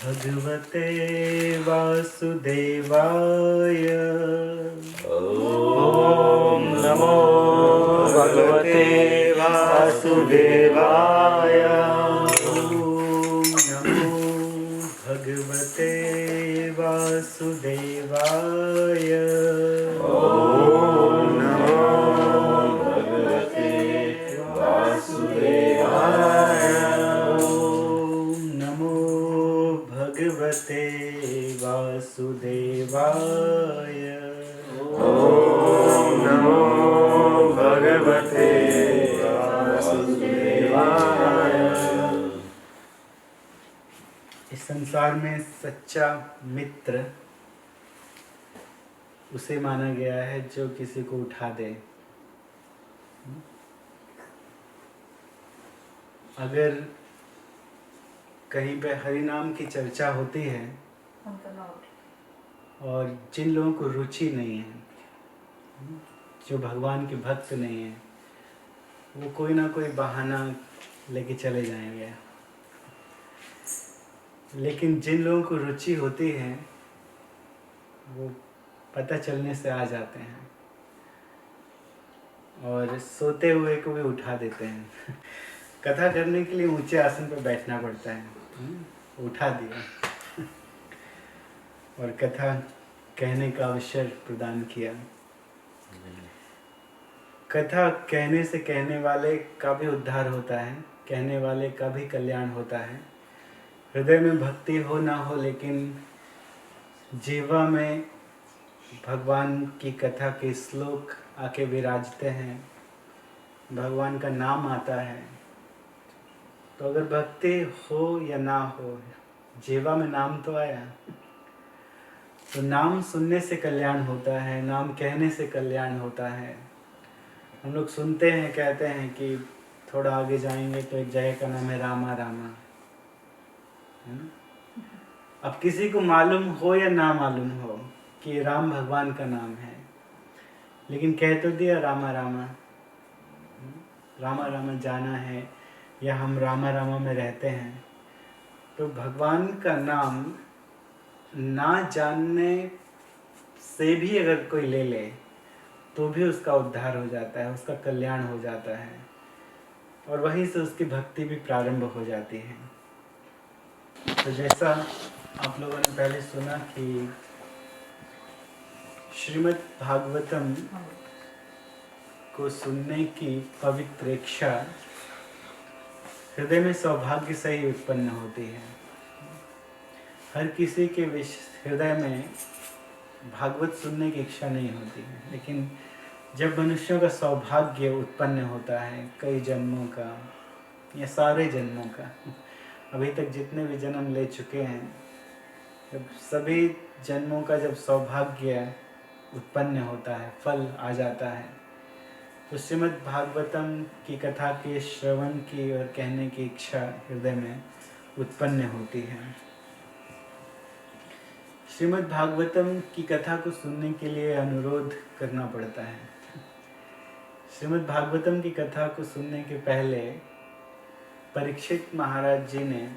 भगवते वासुदेवाय। ॐ नमो भगवते वासुदेवाय। नमो भगवते वासुदेवाय। ॐ नमो भगवते वासुदेवाय। नमो भगवते वासुदेवाय। ॐ नमो भगवते वासुदेवाय। इस संसार में सच्चा मित्र उसे माना गया है जो किसी को उठा दे। अगर कहीं पे हरि नाम की चर्चा होती है और जिन लोगों को रुचि नहीं है, जो भगवान के भक्त नहीं है, वो कोई ना कोई बहाना लेके चले जाएंगे। लेकिन जिन लोगों को रुचि होती है वो पता चलने से आ जाते हैं और सोते हुए को भी उठा देते हैं। कथा करने के लिए ऊंचे आसन पर बैठना पड़ता है, उठा दिया और कथा कहने का अवसर प्रदान किया। कथा कहने से कहने वाले का भी उद्धार होता है, कहने वाले का भी कल्याण होता है। हृदय में भक्ति हो ना हो, लेकिन जीवा में भगवान की कथा के श्लोक आके विराजते हैं, भगवान का नाम आता है। तो अगर भक्ति हो या ना हो, जीवा में नाम तो आया। तो नाम सुनने से कल्याण होता है, नाम कहने से कल्याण होता है। हम लोग सुनते हैं, कहते हैं कि थोड़ा आगे जाएंगे तो एक जगह का नाम है रामा रामा, है ना? अब किसी को मालूम हो या ना मालूम हो कि राम भगवान का नाम है, लेकिन कह तो दिया रामा रामा। रामा रामा जाना है या हम रामा रामा में रहते हैं। तो भगवान का नाम ना जानने से भी अगर कोई ले ले तो भी उसका उद्धार हो जाता है, उसका कल्याण हो जाता है और वहीं से उसकी भक्ति भी प्रारंभ हो जाती है। तो जैसा आप लोगों ने पहले सुना कि श्रीमद् भागवतम को सुनने की पवित्र इच्छा हृदय में सौभाग्य से ही उत्पन्न होती है। हर किसी के हृदय में भागवत सुनने की इच्छा नहीं होती है, लेकिन जब मनुष्यों का सौभाग्य उत्पन्न होता है, कई जन्मों का या सारे जन्मों का, अभी तक जितने भी जन्म ले चुके हैं, जब सभी जन्मों का जब सौभाग्य उत्पन्न होता है, फल आ जाता है, तो श्रीमद् भागवतम की कथा के श्रवण की और कहने की इच्छा हृदय में उत्पन्न होती है। श्रीमद् भागवतम की कथा को सुनने के लिए अनुरोध करना पड़ता है। श्रीमद् भागवतम की कथा को सुनने के पहले परीक्षित महाराज जी ने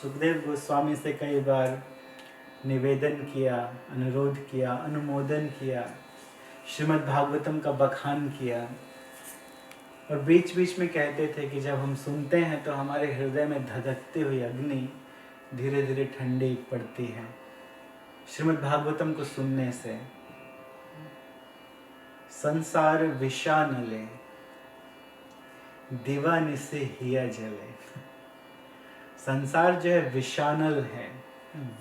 सुखदेव गोस्वामी से कई बार निवेदन किया, अनुरोध किया, अनुमोदन किया, श्रीमद् भागवतम का बखान किया और बीच बीच में कहते थे कि जब हम सुनते हैं तो हमारे हृदय में धधकती हुई अग्नि धीरे धीरे ठंडी पड़ती है श्रीमद् भागवतम को सुनने से। संसार विषानले दीवानी से हिया जले। संसार जो है विषानल है,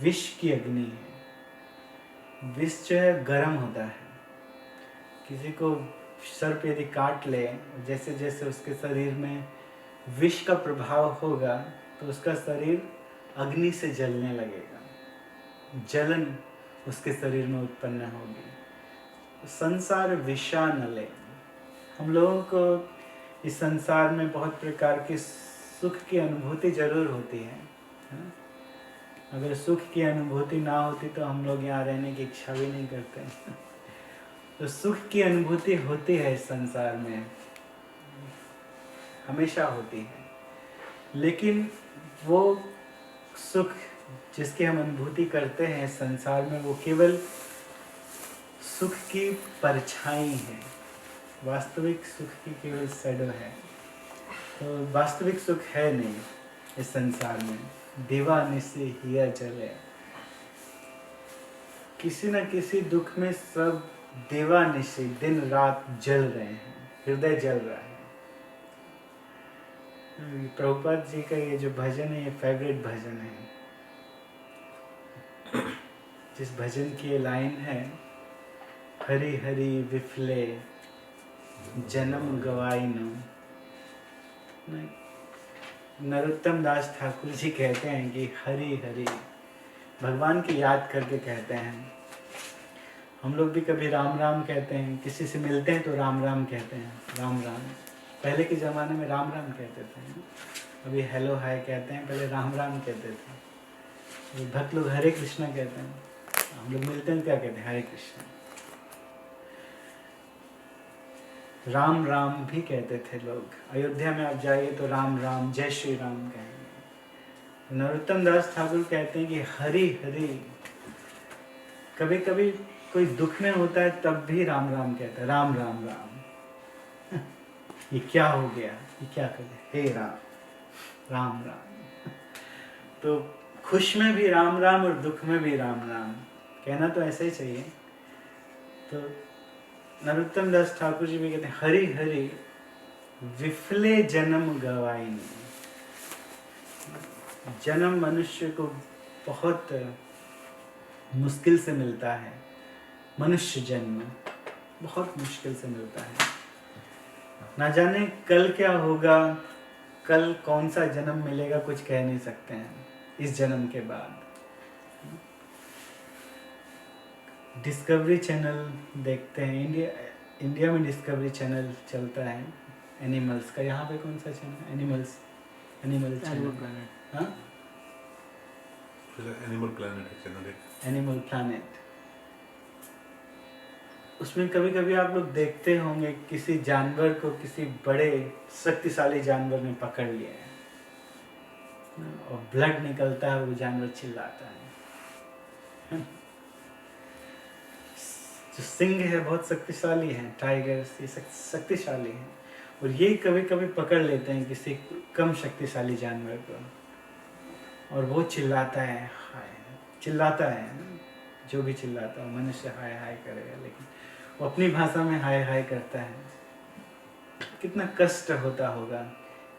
विष की अग्नि है। विष जो है गर्म होता है। किसी को सर्प यदि काट ले, जैसे जैसे उसके शरीर में विष का प्रभाव होगा तो उसका शरीर अग्नि से जलने लगेगा, जलन उसके शरीर में उत्पन्न होगी। संसार विषानले। हम लोगों को इस संसार में बहुत प्रकार के सुख की अनुभूति जरूर होती है। अगर सुख की अनुभूति ना होती तो हम लोग यहाँ रहने की इच्छा भी नहीं करते। तो सुख की अनुभूति होती है इस संसार में, हमेशा होती है, लेकिन वो सुख जिसकी हम अनुभूति करते हैं इस संसार में, वो केवल सुख की परछाई है, वास्तविक सुख की केवल शैडो है। तो वास्तविक सुख है नहीं इस संसार में। देवा निसे हिया जले, किसी न किसी दुख में सब देवा निसे दिन रात जल रहे हैं, हृदय जल रहा है। प्रभुपाद जी का ये जो भजन है, ये फेवरेट भजन है। जिस भजन की ये लाइन है, हरि हरि विफले जन्म गवाइनो। नरोत्तम दास ठाकुर जी कहते हैं कि हरि हरि, भगवान की याद करके कहते हैं। हम लोग भी कभी राम राम कहते हैं, किसी से मिलते हैं तो राम राम कहते हैं, राम राम। पहले के ज़माने में राम राम कहते थे, अभी हेलो हाय कहते हैं, पहले राम राम कहते थे। भक्त लोग हरे कृष्णा कहते हैं, हम लोग मिलते हैं क्या कहते हैं, हरे कृष्णा। राम राम भी कहते थे लोग। अयोध्या में आप जाइए तो राम राम जय श्री राम कहेंगे। नरोत्तम दास ठाकुर कहते हैं कि हरि हरि। कभी कभी कोई दुख में होता है तब भी राम राम कहता है, राम राम राम। ये क्या हो गया, ये क्या कर दिया, हे राम राम राम। तो खुश में भी राम राम और दुख में भी राम राम कहना तो ऐसा ही चाहिए। तो नरोत्तम दास ठाकुर जी भी कहते हैं हरि हरि विफले जन्म गवाइनी। जन्म मनुष्य को बहुत मुश्किल से मिलता है, मनुष्य जन्म बहुत मुश्किल से मिलता है। ना जाने कल क्या होगा, कल कौन सा जन्म मिलेगा, कुछ कह नहीं सकते हैं इस जन्म के बाद। डिस्कवरी चैनल देखते हैं, इंडिया में डिस्कवरी चैनल चलता है एनिमल्स का। यहाँ पे कौन सा चैनल, एनिमल चैनल, हाँ एनिमल प्लैनेट है चैनल, एनिमल प्लैनेट। उसमें कभी कभी आप लोग देखते होंगे किसी जानवर को किसी बड़े शक्तिशाली जानवर ने पकड़ लिया है और ब्लड निकलता है, वो जानवर चिल्लाता है। जो सिंह है बहुत शक्तिशाली है, टाइगर्स ये शक्तिशाली हैं, और ये कभी कभी पकड़ लेते हैं किसी कम शक्तिशाली जानवर को, और वो चिल्लाता है, हाय चिल्लाता है। जो भी चिल्लाता है मनुष्य हाय हाय करेगा, लेकिन वो अपनी भाषा में हाय हाय करता है। कितना कष्ट होता होगा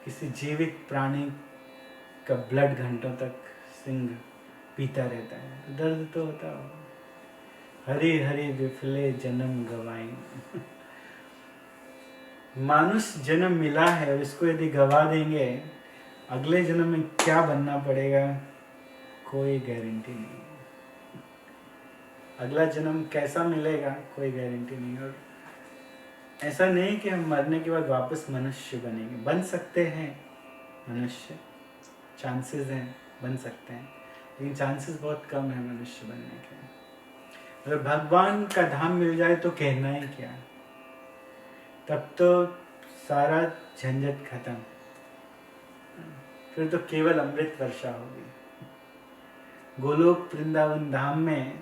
किसी जीवित प्राणी का ब्लड घंटों तक सिंह पीता रहता है, तो दर्द तो होता होगा। हरि हरि विफले जन्म गवाई। मानुष जन्म मिला है और इसको यदि गवा देंगे, अगले जन्म में क्या बनना पड़ेगा कोई गारंटी नहीं। अगला जन्म कैसा मिलेगा कोई गारंटी नहीं। और ऐसा नहीं कि हम मरने के बाद वापस मनुष्य बनेंगे, बन सकते हैं मनुष्य, चांसेस हैं, बन सकते हैं, लेकिन चांसेस बहुत कम है मनुष्य बनने के। अगर भगवान का धाम मिल जाए तो कहना ही क्या, तब तो सारा झंझट खत्म, फिर तो केवल अमृत वर्षा होगी। गोलोक वृंदावन धाम में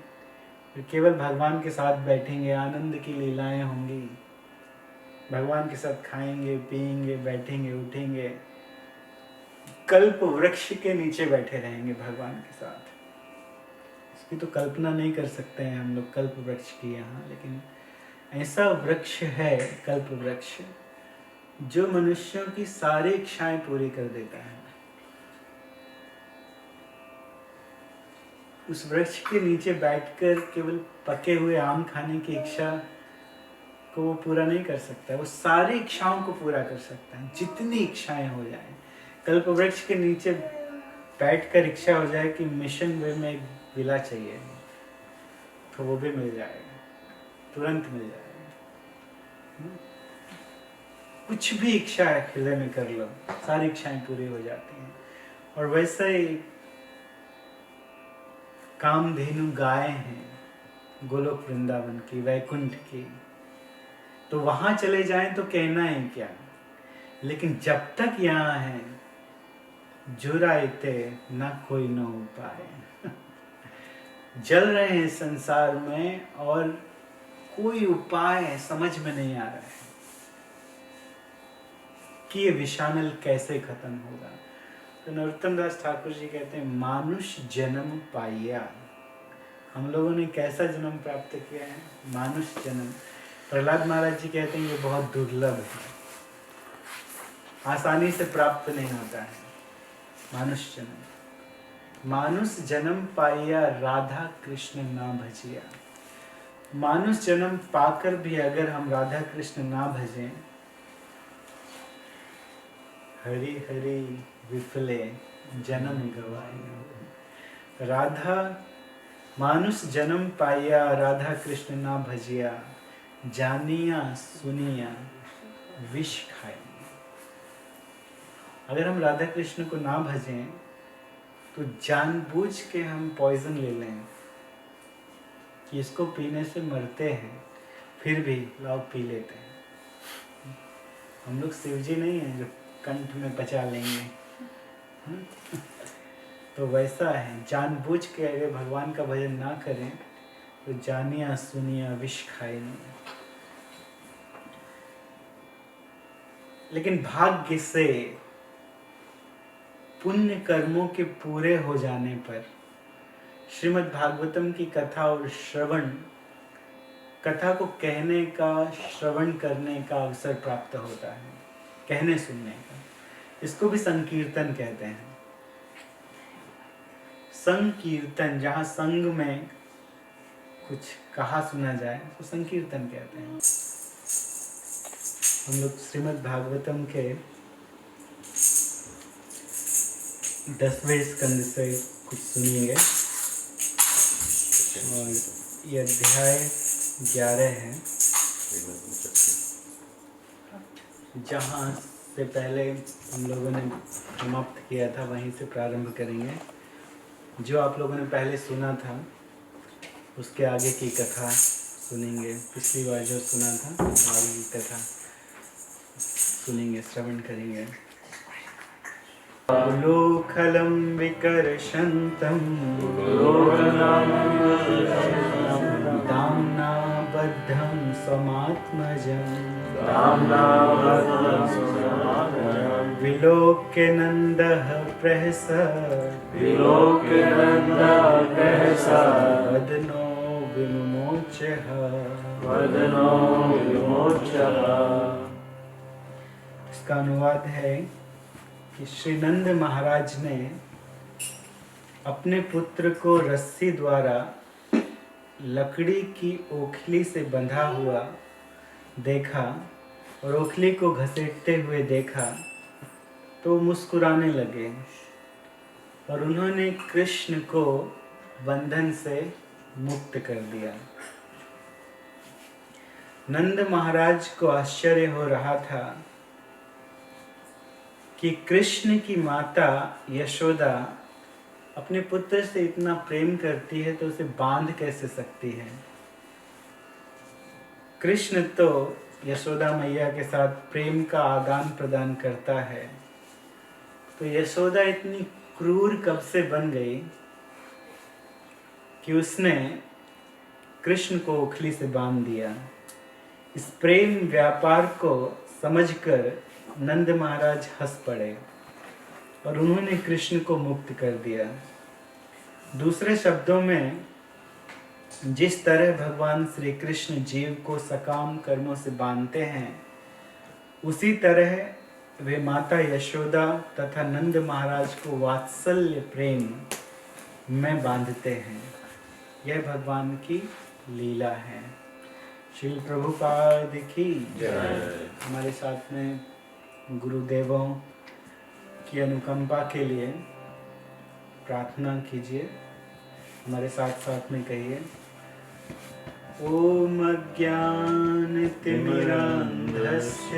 केवल भगवान के साथ बैठेंगे, आनंद की लीलाएं होंगी, भगवान के साथ खाएंगे पिएंगे बैठेंगे उठेंगे, कल्प वृक्ष के नीचे बैठे रहेंगे भगवान के साथ। इसकी तो कल्पना नहीं कर सकते हैं हम लोग कल्प वृक्ष की यहाँ, लेकिन ऐसा वृक्ष है कल्प वृक्ष जो मनुष्यों की सारी इच्छाएं पूरी कर देता है। उस वृक्ष के नीचे बैठकर केवल पके हुए आम खाने की इच्छा को वो पूरा नहीं कर सकता, वो सारी इच्छाओं को पूरा कर सकता है, जितनी इच्छाएं हो जाए। कल्प वृक्ष के नीचे बैठकर इच्छा हो जाए कि मिशन वे में एक विला चाहिए, तो वो भी मिल जाएगा, तुरंत मिल जाएगा। कुछ भी इच्छा है हृदय में कर लो, सारी इच्छाएं पूरी हो जाती हैं। और वैसे ही कामधेनु गाय हैं गोलोक वृंदावन की, वैकुंठ की, तो वहां चले जाएं तो कहना है क्या, लेकिन जब तक यहाँ हैं जुराइते न कोई न उपाय। जल रहे हैं संसार में और कोई उपाय समझ में नहीं आ रहा है कि ये विषानल कैसे खत्म होगा। तो नरोत्तम दास ठाकुर जी कहते हैं मानुष जन्म पाया। हम लोगों ने कैसा जन्म प्राप्त किया है? मानुष जन्म। प्रहलाद महाराज जी कहते हैं ये बहुत दुर्लभ है, आसानी से प्राप्त नहीं होता है मानुष जन्म। मानुष जन्म पाया राधा कृष्ण ना भजिया। मानुष जन्म पाकर भी अगर हम राधा कृष्ण ना भजें, हरि हरि विफले जन्म गवाए। राधा मानुष जन्म पाया राधा कृष्ण ना भजिया, जानिया सुनिया विष खाए। अगर हम राधा कृष्ण को ना भजें तो जानबूझ के हम पॉइजन ले लें कि इसको पीने से मरते हैं, फिर भी लोग पी लेते हैं। हम लोग शिवजी नहीं हैं जो कंठ में पचा लेंगे। तो वैसा है, जानबूझ के अगर भगवान का भजन ना करें तो जानिया सुनिया विष खाए नहीं। लेकिन भाग्य से पुण्य कर्मों के पूरे हो जाने पर श्रीमद् भागवतम की कथा और श्रवण, कथा को कहने का, श्रवण करने का अवसर प्राप्त होता है, कहने सुनने का। इसको भी संकीर्तन कहते हैं। संकीर्तन, जहाँ संग में कुछ कहा सुना जाए तो संकीर्तन कहते हैं। हम लोग श्रीमद् भागवतम के 10वें स्कंद से कुछ सुनिएंगे और ये अध्याय 11 है, जहाँ से पहले हम लोगों ने समाप्त किया था वहीं से प्रारंभ करेंगे। जो आप लोगों ने पहले सुना था उसके आगे की कथा सुनेंगे। पिछली बार जो सुना था आगे की कथा सुनेंगे, श्रवण करेंगे। लोखलम विकर्षन्तं दाम्ना बद्धं स्वमात्मजं विलोक्य नन्दः प्रहसत् वदनो विमोच्यः। इसका अनुवाद है कि श्री नंद महाराज ने अपने पुत्र को रस्सी द्वारा लकड़ी की ओखली से बंधा हुआ देखा और ओखली को घसीटते हुए देखा तो मुस्कुराने लगे और उन्होंने कृष्ण को बंधन से मुक्त कर दिया। नंद महाराज को आश्चर्य हो रहा था कि कृष्ण की माता यशोदा अपने पुत्र से इतना प्रेम करती है तो उसे बांध कैसे सकती है। कृष्ण तो यशोदा मैया के साथ प्रेम का आदान प्रदान करता है, तो यशोदा इतनी क्रूर कब से बन गई कि उसने कृष्ण को ओखली से बांध दिया। इस प्रेम व्यापार को समझकर नंद महाराज हंस पड़े और उन्होंने कृष्ण को मुक्त कर दिया। दूसरे शब्दों में, जिस तरह भगवान श्री कृष्ण जीव को सकाम कर्मों से बांधते हैं, उसी तरह वे माता यशोदा तथा नंद महाराज को वात्सल्य प्रेम में बांधते हैं। यह भगवान की लीला है। श्री प्रभुपाद की जय। हमारे साथ में गुरुदेवों की अनुकंपा के लिए प्रार्थना कीजिए। हमारे साथ साथ में कहिए, ओम अज्ञानतिमिरान्धस्य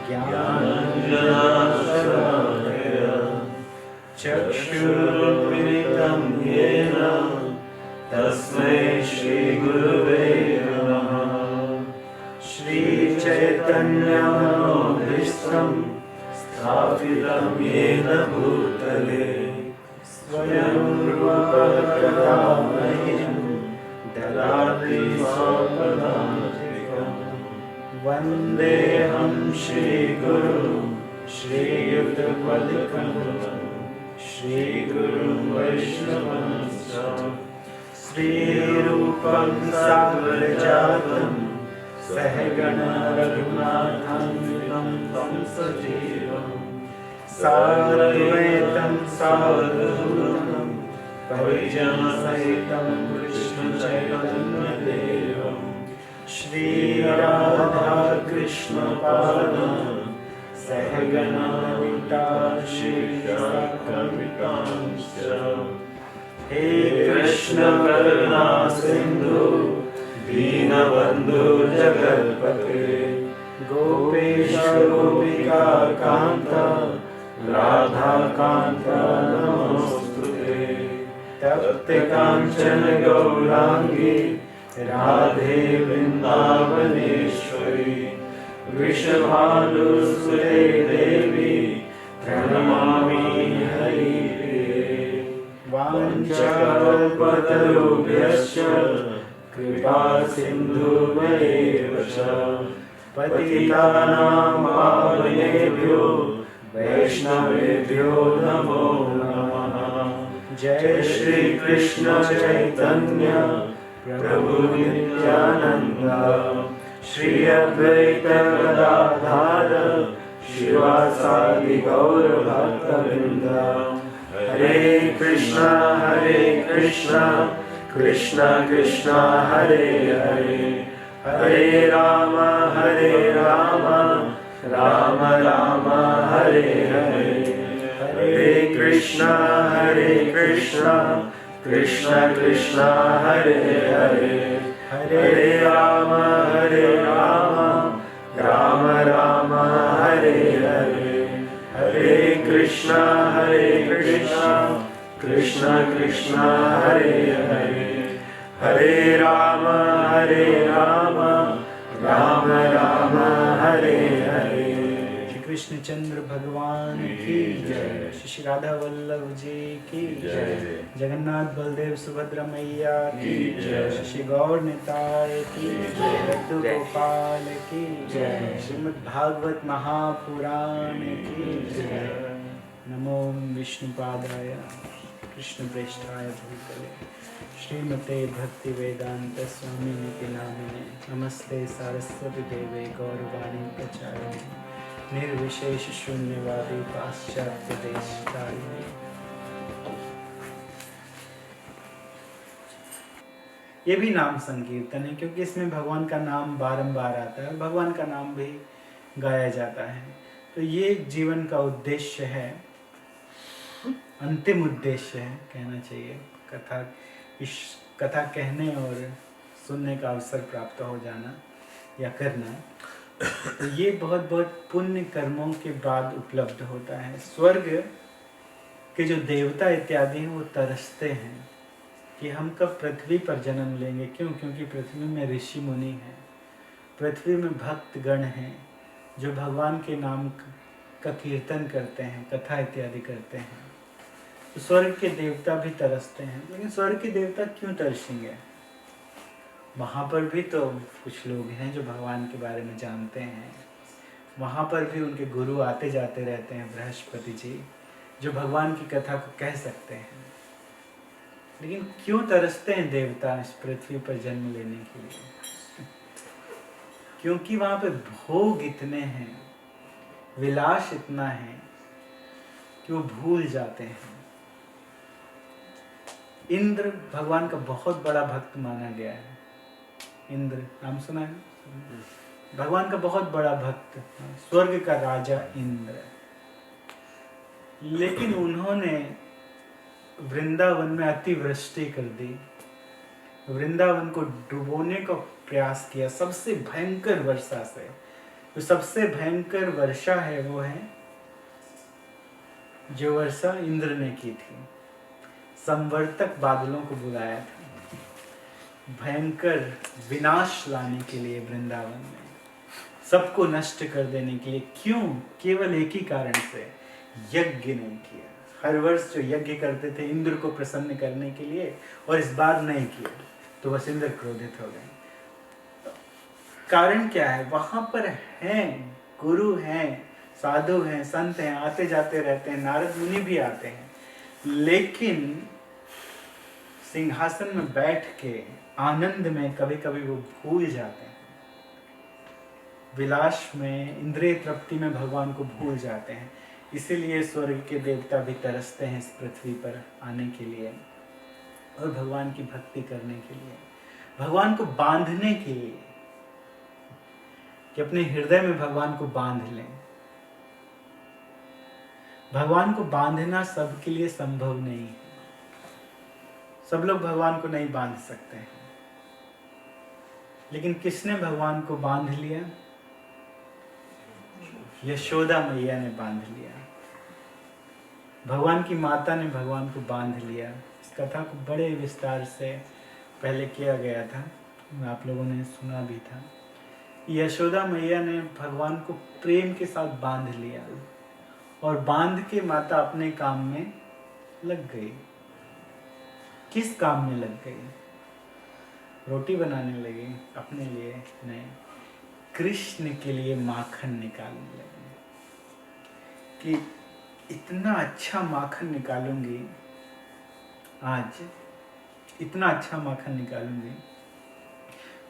ज्ञानाञ्जनशलाकया चक्षुरुन्मिलितं येन तस्मै श्रीगुरुवे नमः। श्रीचैतन्यमनोभीष्टं स्थापितं येन सत्यं रूपः कदा मह्यं ददाति साम्प्रदायिकम्। वन्देऽहं श्रीगुरुं श्रीयुतपदकं श्रीगुरुं वैष्णवंश्च श्रीरूपं साग्रजातं सहगण रघुनाथान्वितं तं सजीवम् साद्वैतं सावधूतं परिजनसहितं कृष्णचैतन्यदेवं श्रीराधा कृष्णपादान् सहगण ललिता श्रीविशाखान्वितांश्च। हे कृष्ण करुणा सिंधु दीनबंधु जगत्पते गोपेश गोपिका कांत राधा कांत नमोस्तुते। तप्त कांचन गौरांगी राधे वृंदावनेश्वरी वृषभानुसुते देवी प्रणमामि हरिप्रिये। वाञ्छाकल्पतरुभ्यश्च कृपा सिन्धुभ्येव च पतितानां पावनेभ्यो वैष्णवेभ्यो नमो नमः। जय श्री कृष्ण चैतन्य प्रभु नित्यानंद श्री अद्वैत गदाधर शिवासादि गौर भक्तवृंद। हरे कृष्णा कृष्णा कृष्णा हरे हरे हरे राम राम राम हरे हरे हरे कृष्णा कृष्णा कृष्णा हरे हरे हरे राम राम राम हरे हरे हरे कृष्णा कृष्णा हरे हरे हरे राम राम राम हरे हरे। श्री कृष्णचंद्र भगवान की जय। श्री राधा वल्लभ जी की जय। जगन्नाथ बलदेव सुभद्रा मैया की जय। श्री गौर निताय की जय। लड्डू गोपाल की जय। श्रीमद् भागवत महापुराण की जय। नमो विष्णुपादाय कृष्ण प्रेष्ठाय भूतले श्रीमते भक्ति वेदांत स्वामी निति नामिने नमस्ते सारस्वती देवे गौरवाणी प्रचारिणे निर्विशेष शून्यवादी पाश्चात्य देशकारिणे। ये भी नाम संकीर्तन है क्योंकि इसमें भगवान का नाम बारंबार आता है, भगवान का नाम भी गाया जाता है। तो ये जीवन का उद्देश्य है, अंतिम उद्देश्य है कहना चाहिए। इस कथा कहने और सुनने का अवसर प्राप्त हो जाना या करना, तो ये बहुत बहुत पुण्य कर्मों के बाद उपलब्ध होता है। स्वर्ग के जो देवता इत्यादि हैं वो तरसते हैं कि हम कब पृथ्वी पर जन्म लेंगे। क्यों? क्योंकि पृथ्वी में ऋषि मुनि हैं, पृथ्वी में भक्त गण हैं जो भगवान के नाम का कीर्तन करते हैं, कथा इत्यादि करते हैं। तो स्वर्ग के देवता भी तरसते हैं। लेकिन स्वर्ग के देवता क्यों तरसेंगे? वहाँ पर भी तो कुछ लोग हैं जो भगवान के बारे में जानते हैं। वहाँ पर भी उनके गुरु आते जाते रहते हैं, बृहस्पति जी, जो भगवान की कथा को कह सकते हैं। लेकिन क्यों तरसते हैं देवता इस पृथ्वी पर जन्म लेने के लिए? क्योंकि वहाँ पे भोग इतने हैं, विलास इतना है कि वो भूल जाते हैं। इंद्र भगवान का बहुत बड़ा भक्त माना गया है। इंद्र नाम सुना है? भगवान का बहुत बड़ा भक्त, स्वर्ग का राजा इंद्र। लेकिन उन्होंने वृंदावन में अतिवृष्टि कर दी, वृंदावन को डुबोने का प्रयास किया सबसे भयंकर वर्षा से। तो सबसे भयंकर वर्षा है वो है जो वर्षा इंद्र ने की थी। संवर्तक बादलों को बुलाया था भयंकर विनाश लाने के लिए वृंदावन में, सबको नष्ट कर देने के लिए। क्यों? केवल एक ही कारण से, यज्ञ नहीं किया। हर वर्ष जो यज्ञ करते थे इंद्र को प्रसन्न करने के लिए, और इस बार नहीं किया, तो बस इंद्र क्रोधित हो गए। कारण क्या है? वहां पर हैं, गुरु हैं, साधु हैं, संत हैं, आते जाते रहते हैं, नारद मुनि भी आते हैं, लेकिन सिंहासन में बैठ के आनंद में कभी कभी वो भूल जाते हैं, विलास में, इंद्रिय तृप्ति में भगवान को भूल जाते हैं। इसीलिए स्वर्ग के देवता भी तरसते हैं इस पृथ्वी पर आने के लिए और भगवान की भक्ति करने के लिए, भगवान को बांधने के लिए, कि अपने हृदय में भगवान को बांध लें। भगवान को बांधना सबके लिए संभव नहीं है, सब लोग भगवान को नहीं बांध सकते हैं, लेकिन किसने भगवान को बांध लिया? यशोदा मैया ने बांध लिया, भगवान की माता ने भगवान को बांध लिया। इस कथा को बड़े विस्तार से पहले किया गया था, आप लोगों ने सुना भी था। यशोदा मैया ने भगवान को प्रेम के साथ बांध लिया और बांध के माता अपने काम में लग गई। किस काम में लग गई? रोटी बनाने लगी अपने लिए नहीं, कृष्ण के लिए माखन निकालने लगी कि इतना अच्छा माखन निकालूंगी, आज इतना अच्छा माखन निकालूंगी,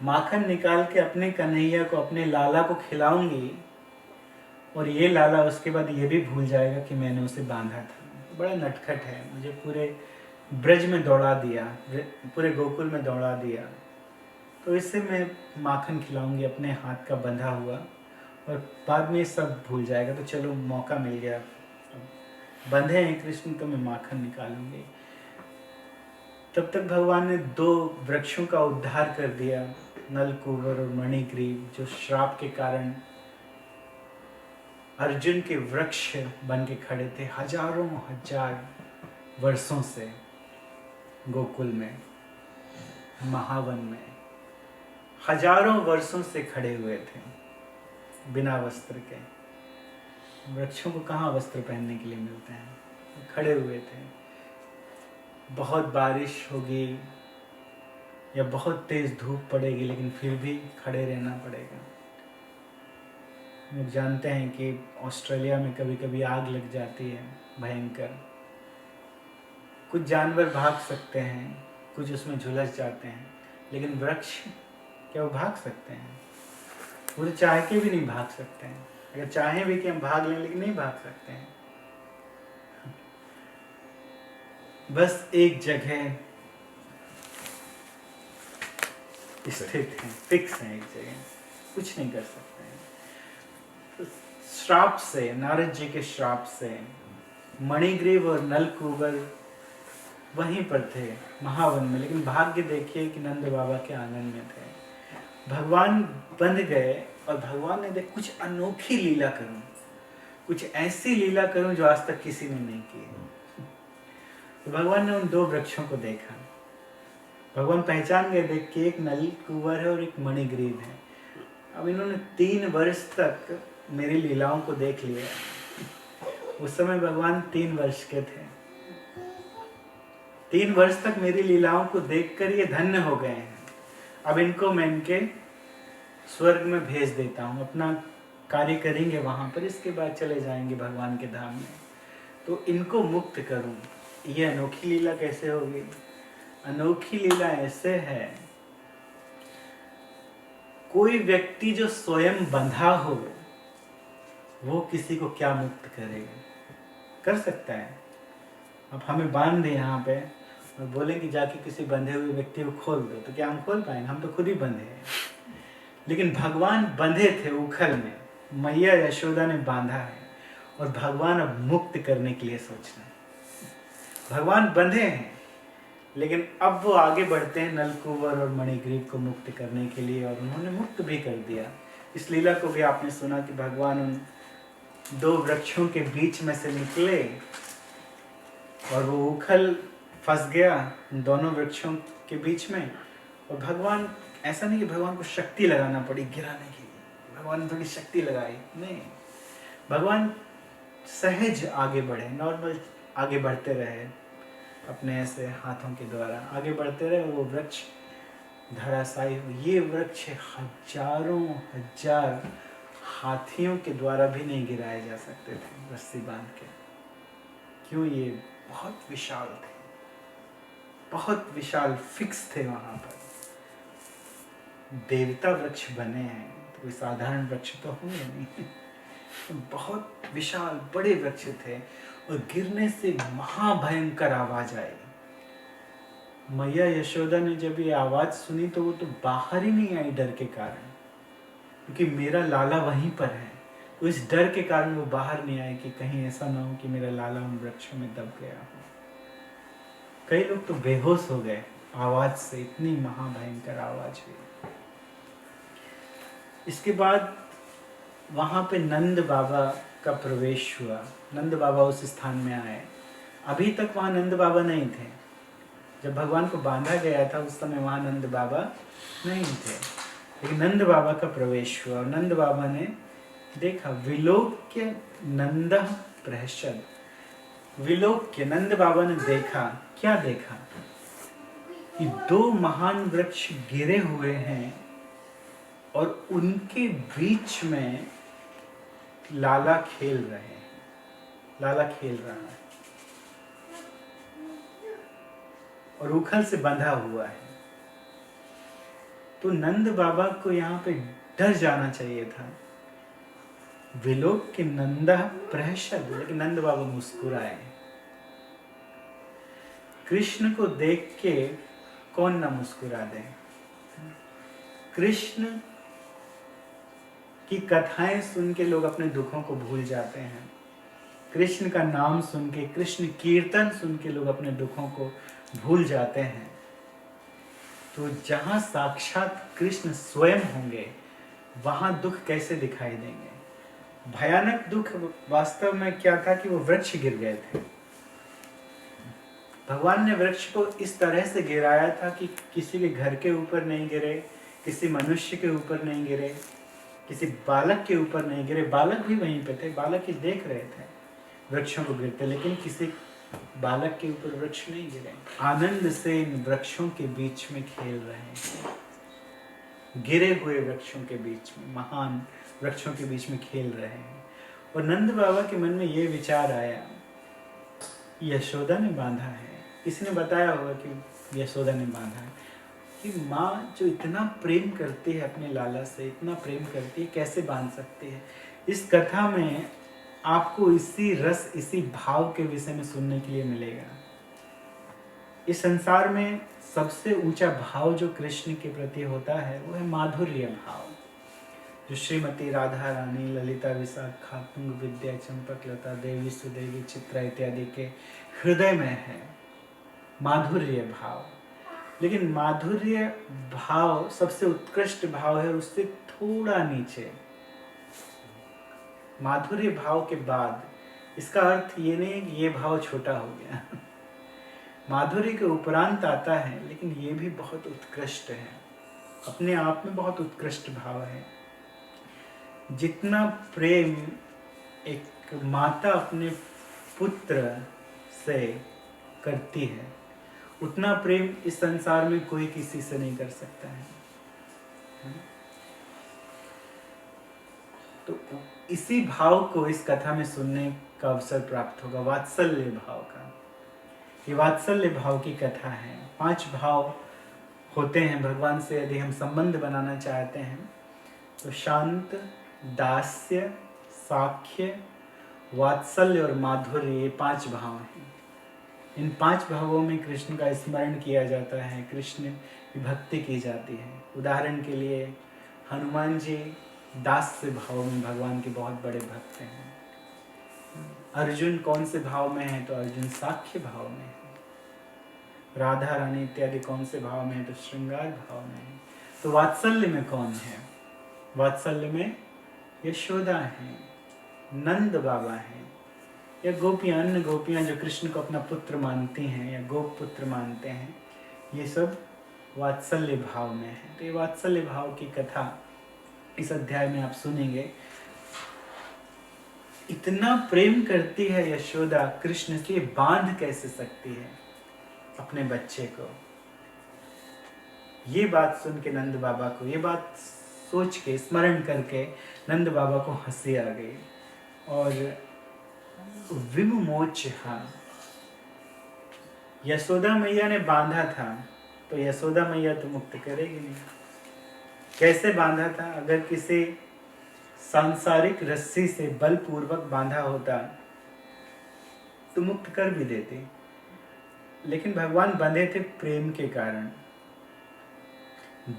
माखन निकाल के अपने कन्हैया को, अपने लाला को खिलाऊंगी, और ये लाला उसके बाद ये भी भूल जाएगा कि मैंने उसे बांधा था। बड़ा नटखट है, मुझे पूरे ब्रज में दौड़ा दिया, पूरे गोकुल में दौड़ा दिया, तो इससे मैं माखन खिलाऊंगी अपने हाथ का बंधा हुआ, और बाद में सब भूल जाएगा। तो चलो मौका मिल गया, बंधे हैं कृष्ण तो मैं माखन निकालूंगी। तब तक भगवान ने 2 वृक्षों का उद्धार कर दिया, नलकूबर और मणिग्रीव, जो श्राप के कारण अर्जुन के वृक्ष बन के खड़े थे हजारों हजार वर्षों से गोकुल में, महावन में हजारों वर्षों से खड़े हुए थे बिना वस्त्र के। वृक्षों को कहाँ वस्त्र पहनने के लिए मिलते हैं? खड़े हुए थे। बहुत बारिश होगी या बहुत तेज धूप पड़ेगी, लेकिन फिर भी खड़े रहना पड़ेगा। लोग जानते हैं कि ऑस्ट्रेलिया में कभी कभी आग लग जाती है भयंकर। कुछ जानवर भाग सकते हैं, कुछ उसमें झुलस जाते हैं, लेकिन वृक्ष क्या वो भाग सकते हैं? वो तो चाह के भी नहीं भाग सकते हैं। अगर चाहें भी कि हम भाग लें, लेकिन नहीं भाग सकते हैं। बस एक जगह स्थित हैं, फिक्स हैं एक जगह, कुछ नहीं कर सकते हैं। तो श्राप से, नारद जी के श्राप से मणिग्रीव और नलकूबर वहीं पर थे महावन में, लेकिन भाग्य देखिए कि नंद बाबा के आंगन में थे। भगवान बंध गए और भगवान ने देख कुछ अनोखी लीला करूं, कुछ ऐसी लीला करूं जो आज तक किसी ने नहीं की। तो भगवान ने उन 2 वृक्षों को देखा। भगवान पहचान गए, देख के एक नलकूबर है और एक मणिग्रीव है। अब इन्होंने 3 वर्ष तक मेरी लीलाओं को देख लिया। उस समय भगवान 3 वर्ष के थे। 3 वर्ष तक मेरी लीलाओं को देखकर ये धन्य हो गए हैं। अब इनको मैं इनके स्वर्ग में भेज देता हूँ, अपना कार्य करेंगे वहां पर, इसके बाद चले जाएंगे भगवान के धाम में। तो इनको मुक्त करूं। ये अनोखी लीला कैसे होगी? अनोखी लीला ऐसे है, कोई व्यक्ति जो स्वयं बंधा हो वो किसी को क्या मुक्त करेगा? कर सकता है? अब हमें बांध दे यहाँ पे और बोले कि जाके किसी बंधे हुए व्यक्ति को खोल दो, तो क्या हम खोल पाएंगे? हम तो खुद ही बंधे हैं। लेकिन भगवान बंधे थे उखल में, मैया यशोदा ने बांधा है, और भगवान अब मुक्त करने के लिए सोच रहे हैं। भगवान बंधे हैं, लेकिन अब वो आगे बढ़ते हैं नलकूबर और मणिग्रीव को मुक्त करने के लिए, और उन्होंने मुक्त भी कर दिया। इस लीला को भी आपने सुना कि भगवान उन 2 वृक्षों के बीच में से निकले और वो उखल फंस गया उन दोनों वृक्षों के बीच में। और भगवान, ऐसा नहीं कि भगवान को शक्ति लगाना पड़ी गिराने के लिए, भगवान ने थोड़ी शक्ति लगाई, नहीं, भगवान सहज आगे बढ़े, नॉर्मल आगे बढ़ते रहे, अपने ऐसे हाथों के द्वारा आगे बढ़ते रहे, वो वृक्ष धराशायी हो। ये वृक्ष हजारों हजार हाथियों के द्वारा भी नहीं गिराए जा सकते थे रस्सी बांध के। क्यों? ये बहुत विशाल थे, बहुत विशाल, फिक्स थे वहां पर। देवता वृक्ष बने हैं तो कोई साधारण वृक्ष तो होंगे नहीं। बहुत विशाल बड़े वृक्ष थे और गिरने से महाभयंकर आवाज आई। मैया यशोदा ने जब ये आवाज सुनी तो वो तो बाहर ही नहीं आई डर के कारण, क्योंकि मेरा लाला वहीं पर है। तो इस डर के कारण वो बाहर नहीं आए कि कहीं ऐसा ना हो कि मेरा लाला उन वृक्षों में दब गया हो। कई लोग तो बेहोश हो गए आवाज से, इतनी महाभयंकर आवाज हुई। इसके बाद वहां पे नंद बाबा का प्रवेश हुआ। नंद बाबा उस स्थान में आए। अभी तक वहां नंद बाबा नहीं थे। जब भगवान को बांधा गया था उस समय वहां नंद बाबा नहीं थे, लेकिन नंद बाबा का प्रवेश हुआ और नंद बाबा ने देखा। विलोक्य नंद प्रहसद, विलोक्य नंद बाबा ने देखा। क्या देखा? कि दो महान वृक्ष गिरे हुए हैं और उनके बीच में लाला खेल रहे हैं। लाला खेल रहा है और उखल से बंधा हुआ है। तो नंद बाबा को यहाँ पे डर जाना चाहिए था। विलोक्य नंद प्रहसद, लेकिन नंद बाबा मुस्कुराए। कृष्ण को देख के कौन ना मुस्कुरा दे। कृष्ण की कथाएं सुन के लोग अपने दुखों को भूल जाते हैं। कृष्ण का नाम सुन के, कृष्ण कीर्तन सुन के लोग अपने दुखों को भूल जाते हैं। तो जहां साक्षात कृष्ण स्वयं होंगे वहां दुख कैसे दिखाई देंगे? भयानक दुख वास्तव में क्या था कि वो वृक्ष गिर गए थे। भगवान ने वृक्ष को इस तरह से गिराया था कि किसी के घर के ऊपर नहीं गिरे, किसी मनुष्य के ऊपर नहीं गिरे, किसी बालक के ऊपर नहीं गिरे। बालक भी वहीं पे थे, बालक ही देख रहे थे वृक्षों को गिरते, लेकिन किसी बालक के ऊपर वृक्ष नहीं गिरे। आनंद से इन वृक्षों के बीच में खेल रहे हैं, गिरे हुए वृक्षों के बीच में, महान वृक्षों के बीच में खेल रहे हैं। और नंद बाबा के मन में ये विचार आया, यशोदा ने बांधा है। किसी ने बताया होगा कि यशोदा ने बांधा है, कि माँ जो इतना प्रेम करती है अपने लाला से, इतना प्रेम करती है, कैसे बांध सकती है? इस कथा में आपको इसी रस, इसी भाव के विषय में सुनने के लिए मिलेगा। इस संसार में सबसे ऊंचा भाव जो कृष्ण के प्रति होता है वो है माधुर्य भाव, जो श्रीमती राधा रानी, ललिता विशाखा, तुंग विद्या, चंपक लता, देवी सुदेवी, चित्रा इत्यादि के हृदय में है माधुर्य भाव। लेकिन माधुर्य भाव सबसे उत्कृष्ट भाव है और उससे थोड़ा नीचे माधुर्य भाव के बाद, इसका अर्थ ये नहीं है कि ये भाव छोटा हो गया। माधुर्य के उपरांत आता है, लेकिन ये भी बहुत उत्कृष्ट है, अपने आप में बहुत उत्कृष्ट भाव है। जितना प्रेम एक माता अपने पुत्र से करती है, उतना प्रेम इस संसार में कोई किसी से नहीं कर सकता है। तो इसी भाव को इस कथा में सुनने का अवसर प्राप्त होगा, वात्सल्य भाव का। ये वात्सल्य भाव की कथा है। 5 भाव होते हैं भगवान से यदि हम संबंध बनाना चाहते हैं तो शांत, दास्य, साख्य, वात्सल्य और माधुर्य, ये 5 भाव हैं। इन 5 भावों में कृष्ण का स्मरण किया जाता है, कृष्ण की भक्ति की जाती है। उदाहरण के लिए हनुमान जी दास्य भाव में भगवान के बहुत बड़े भक्त हैं। अर्जुन कौन से भाव में है? तो अर्जुन साख्य भाव में है। राधा रानी इत्यादि कौन से भाव में है? तो श्रृंगार भाव में है। तो वात्सल्य में कौन है? वात्सल्य में यशोदा है, नंद बाबा है, या गोपियां, अन्य गोपियां जो कृष्ण को अपना पुत्र मानती हैं या गोप पुत्र मानते हैं, ये सब वात्सल्य भाव में है। तो ये वात्सल्य भाव की कथा इस अध्याय में आप सुनेंगे। इतना प्रेम करती है यशोदा कृष्ण से, बांध कैसे सकती है अपने बच्चे को। ये बात सुन के नंद बाबा को, ये बात सोच के स्मरण करके नंद बाबा को हंसी आ गई और विमोचहा, यशोदा मैया ने बांधा था तो यशोदा मैया तो मुक्त करेगी नहीं। कैसे बांधा था? अगर किसी सांसारिक रस्सी से बलपूर्वक बांधा होता तो मुक्त कर भी देते, लेकिन भगवान बंधे थे प्रेम के कारण।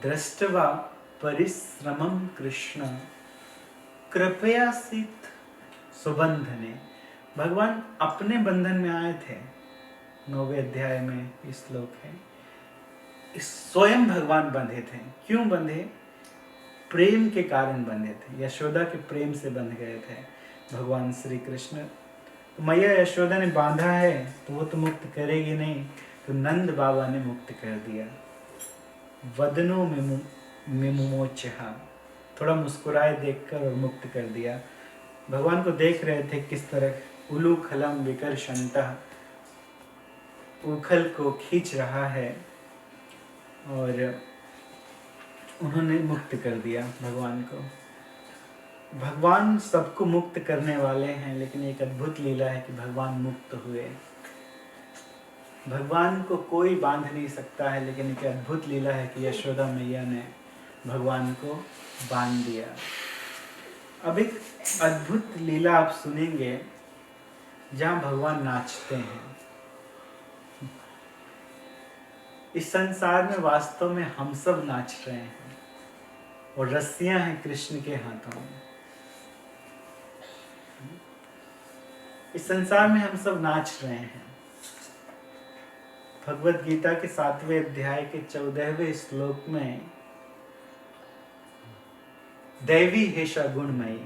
दृष्टवा परिश्रमम कृष्ण कृपयासित सुबंधने, भगवान अपने बंधन में आए थे। 9वें अध्याय में इस श्लोक है, स्वयं भगवान बंधे थे। क्यों बंधे? प्रेम के कारण बंधे थे, यशोदा के प्रेम से बंध गए थे भगवान श्री कृष्ण। तो मैया यशोदा ने बांधा है तो वो तो मुक्त करेगी नहीं, तो नंद बाबा ने मुक्त कर दिया। वदनो मिमुमोचहा, थोड़ा मुस्कुराए देखकर और मुक्त कर दिया। भगवान को देख रहे थे किस तरह उलूखलम विकर्षणतः, उखल को खींच रहा है, और उन्होंने मुक्त कर दिया भगवान को। भगवान सबको मुक्त करने वाले हैं, लेकिन एक अद्भुत लीला है कि भगवान मुक्त हुए। भगवान को कोई बांध नहीं सकता है, लेकिन एक अद्भुत लीला है कि यशोदा मैया ने भगवान को बांध दिया। अब एक अद्भुत लीला आप सुनेंगे जहाँ भगवान नाचते हैं। इस संसार में वास्तव में हम सब नाच रहे हैं और रस्सियां हैं कृष्ण के हाथों में। इस संसार में हम सब नाच रहे हैं। भगवत गीता के 7वें अध्याय के 14वें श्लोक में दैवी हेषा गुणमयी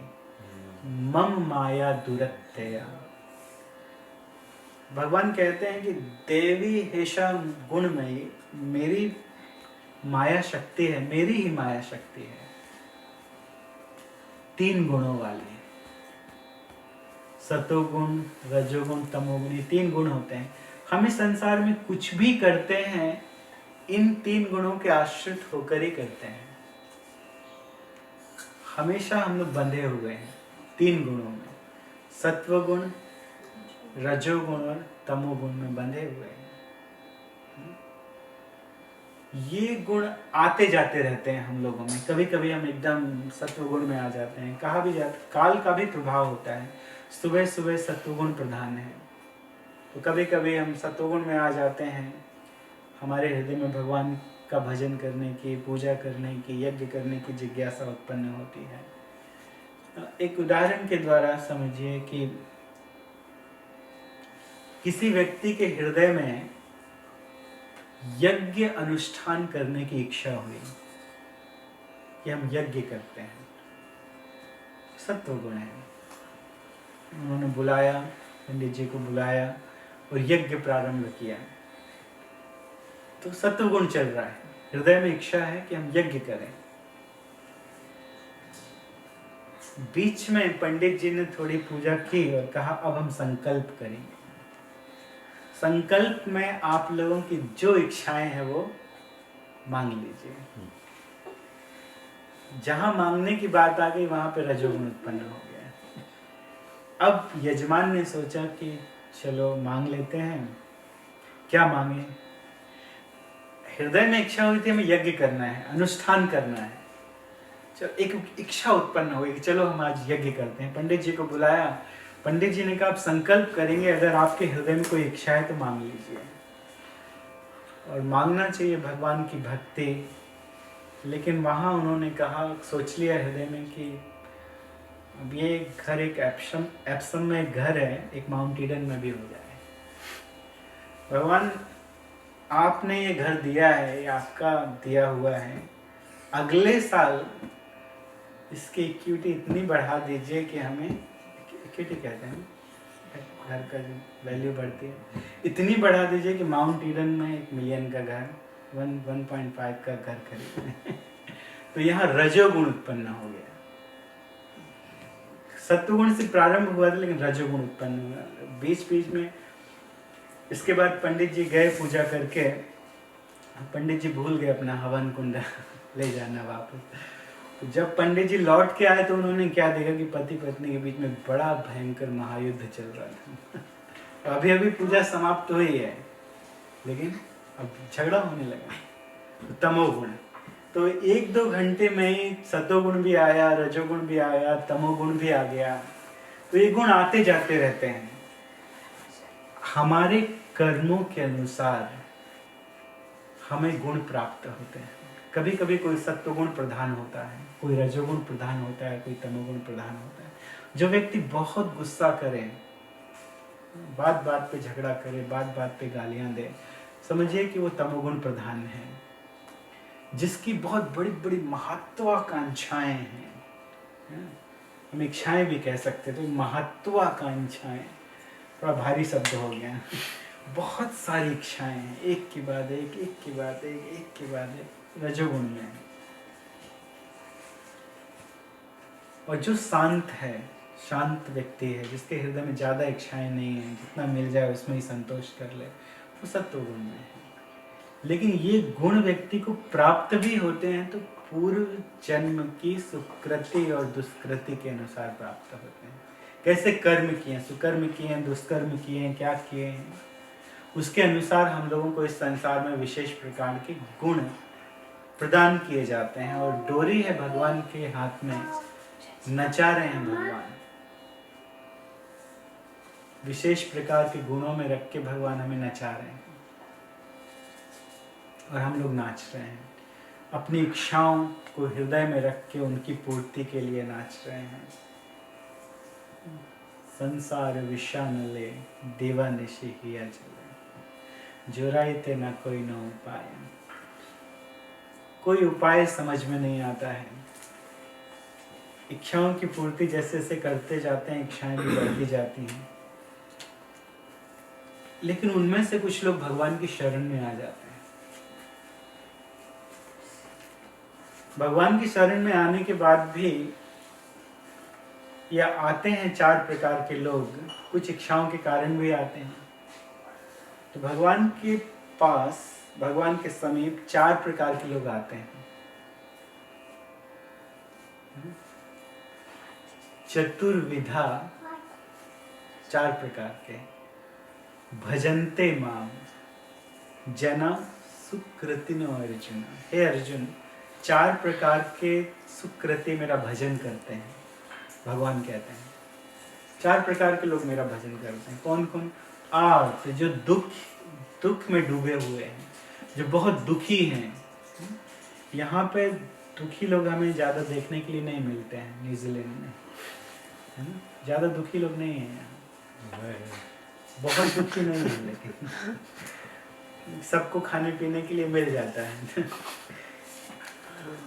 मम माया दुरत्यया, भगवान कहते हैं कि देवी हेषा गुणमयी, मेरी माया शक्ति है, मेरी ही माया शक्ति है। 3 गुणों वाली, सतोगुण, रजोगुण, तमोगुण, ये 3 गुण होते हैं। हम इस संसार में कुछ भी करते हैं इन 3 गुणों के आश्रित होकर ही करते हैं। हमेशा हम लोग बंधे हुए हैं 3 गुणों में, सत्वगुण, रजोगुण और तमोगुण में बंधे हुए हैं। ये गुण आते जाते रहते हैं हम लोगों में। कभी कभी हम एकदम सत्वगुण में आ जाते हैं। कहा भी जाता है काल का भी प्रभाव होता है, सुबह सुबह सत्वगुण प्रधान है, तो कभी कभी हम सत्वगुण में आ जाते हैं। हमारे हृदय में भगवान का भजन करने की, पूजा करने की, यज्ञ करने की जिज्ञासा उत्पन्न होती है। एक उदाहरण के द्वारा समझिए कि किसी व्यक्ति के हृदय में यज्ञ अनुष्ठान करने की इच्छा हुई कि हम यज्ञ करते हैं, सत्वगुण है। उन्होंने बुलाया, पंडित जी को बुलाया और यज्ञ प्रारंभ किया, तो सत्वगुण चल रहा है, हृदय में इच्छा है कि हम यज्ञ करें। बीच में पंडित जी ने थोड़ी पूजा की और कहा अब हम संकल्प करेंगे। संकल्प में आप लोगों की जो इच्छाएं हैं वो मांग लीजिए। जहां मांगने की बात आ गई वहां पे रजोगुण उत्पन्न हो गया। अब यजमान ने सोचा कि चलो मांग लेते हैं, क्या मांगे। हृदय में इच्छा हुई थी हमें यज्ञ करना है, अनुष्ठान करना है। चलो एक इच्छा उत्पन्न हुई कि चलो हम आज यज्ञ करते हैं। पंडित जी को बुलाया, पंडित जी ने कहा आप संकल्प करेंगे, अगर आपके हृदय में कोई इच्छा है तो मांग लीजिए। और मांगना चाहिए भगवान की भक्ति। लेकिन वहाँ उन्होंने कहा, सोच लिया हृदय में कि अब ये घर एक एप्सम में एक घर है, एक माउंट ईडन में भी हो जाए। भगवान आपने ये घर दिया है, ये आपका दिया हुआ है, अगले साल इसकी इक्विटी इतनी बढ़ा दीजिए कि हमें, इक्विटी कहते हैं घर का जो वैल्यू बढ़ती है, इतनी बढ़ा दीजिए कि माउंट ईडन में 1 मिलियन का घर, 1.5 का घर खरीदें। तो यहाँ रजोगुण उत्पन्न हो गया। सत्वगुण से प्रारंभ हुआ था, लेकिन रजोगुण उत्पन्न हुआ बीच बीच में। इसके बाद पंडित जी गए पूजा करके, पंडित जी भूल गए अपना हवन कुंड ले जाना वापस। तो जब पंडित जी लौट के आए तो उन्होंने क्या देखा कि पति पत्नी के बीच में बड़ा भयंकर महायुद्ध चल रहा था। अभी अभी पूजा समाप्त हुई है, लेकिन अब झगड़ा होने लगा। तो तमोगुण, तो 1-2 घंटे में ही सतोगुण भी आया, रजोगुण भी आया, तमोगुण भी आ गया। तो ये गुण आते जाते रहते हैं। हमारे कर्मों के अनुसार हमें गुण प्राप्त होते हैं। कभी कभी कोई सत्वगुण प्रधान होता है, कोई रजोगुण प्रधान होता है, कोई तमोगुण प्रधान होता है। जो व्यक्ति बहुत गुस्सा करे, बात बात पे झगड़ा करे, बात बात पे गालियां दे, समझिए कि वो तमोगुण प्रधान है। जिसकी बहुत बड़ी बड़ी महत्वाकांक्षाएं हैं, हम इच्छाएं भी कह सकते, तो महत्वाकांक्षाएं थोड़ा भारी शब्द हो गया। बहुत सारी इच्छाएं हैं, एक के बाद एक, एक के बाद एक, एक के बाद एक, रजोगुण में है। और जो शांत है, शांत व्यक्ति है, जिसके हृदय में ज्यादा इच्छाएं नहीं है, जितना मिल जाए उसमें ही संतोष कर ले, वो सत्वगुण में है। लेकिन ये गुण व्यक्ति को प्राप्त भी होते हैं तो पूर्व जन्म की सुकृति और दुष्कृति के अनुसार प्राप्त होते हैं। कैसे कर्म किए, सुकर्म किए, दुष्कर्म किए, क्या किए हैं, उसके अनुसार हम लोगों को इस संसार में विशेष प्रकार के गुण प्रदान किए जाते हैं। और डोरी है भगवान के हाथ में, नचा रहे हैं भगवान, विशेष प्रकार के गुणों में रख के भगवान हमें नचा रहे हैं और हम लोग नाच रहे हैं। अपनी इच्छाओं को हृदय में रख के उनकी पूर्ति के लिए नाच रहे हैं। संसार विषानले देवा निशि हिया चले, जोराइते ना कोई न उपाय। कोई उपाय समझ में नहीं आता है। इच्छाओं की पूर्ति जैसे जैसे करते जाते हैं, इच्छाएं भी बढ़ती जाती हैं, लेकिन उनमें से कुछ लोग भगवान की शरण में आ जाते हैं। भगवान की शरण में आने के बाद भी या आते हैं 4 प्रकार के लोग, कुछ इच्छाओं के कारण भी आते हैं। तो भगवान के पास, भगवान के समीप 4 प्रकार के लोग आते हैं। चतुर्विधा, 4 प्रकार के। भजन्ते माम जना सुकृतिनो अर्जुन। हे अर्जुन, 4 प्रकार के सुकृति मेरा भजन करते हैं। भगवान कहते हैं 4 प्रकार के लोग मेरा भजन करते हैं। कौन कौन? आर्त, जो दुख में डूबे हुए हैं, जो बहुत दुखी हैं। यहाँ पे दुखी लोग हमें ज़्यादा देखने के लिए नहीं मिलते हैं न्यूजीलैंड में, है ना? ज़्यादा दुखी लोग नहीं हैं यहाँ, बहुत दुखी नहीं है, लेकिन सबको खाने पीने के लिए मिल जाता है।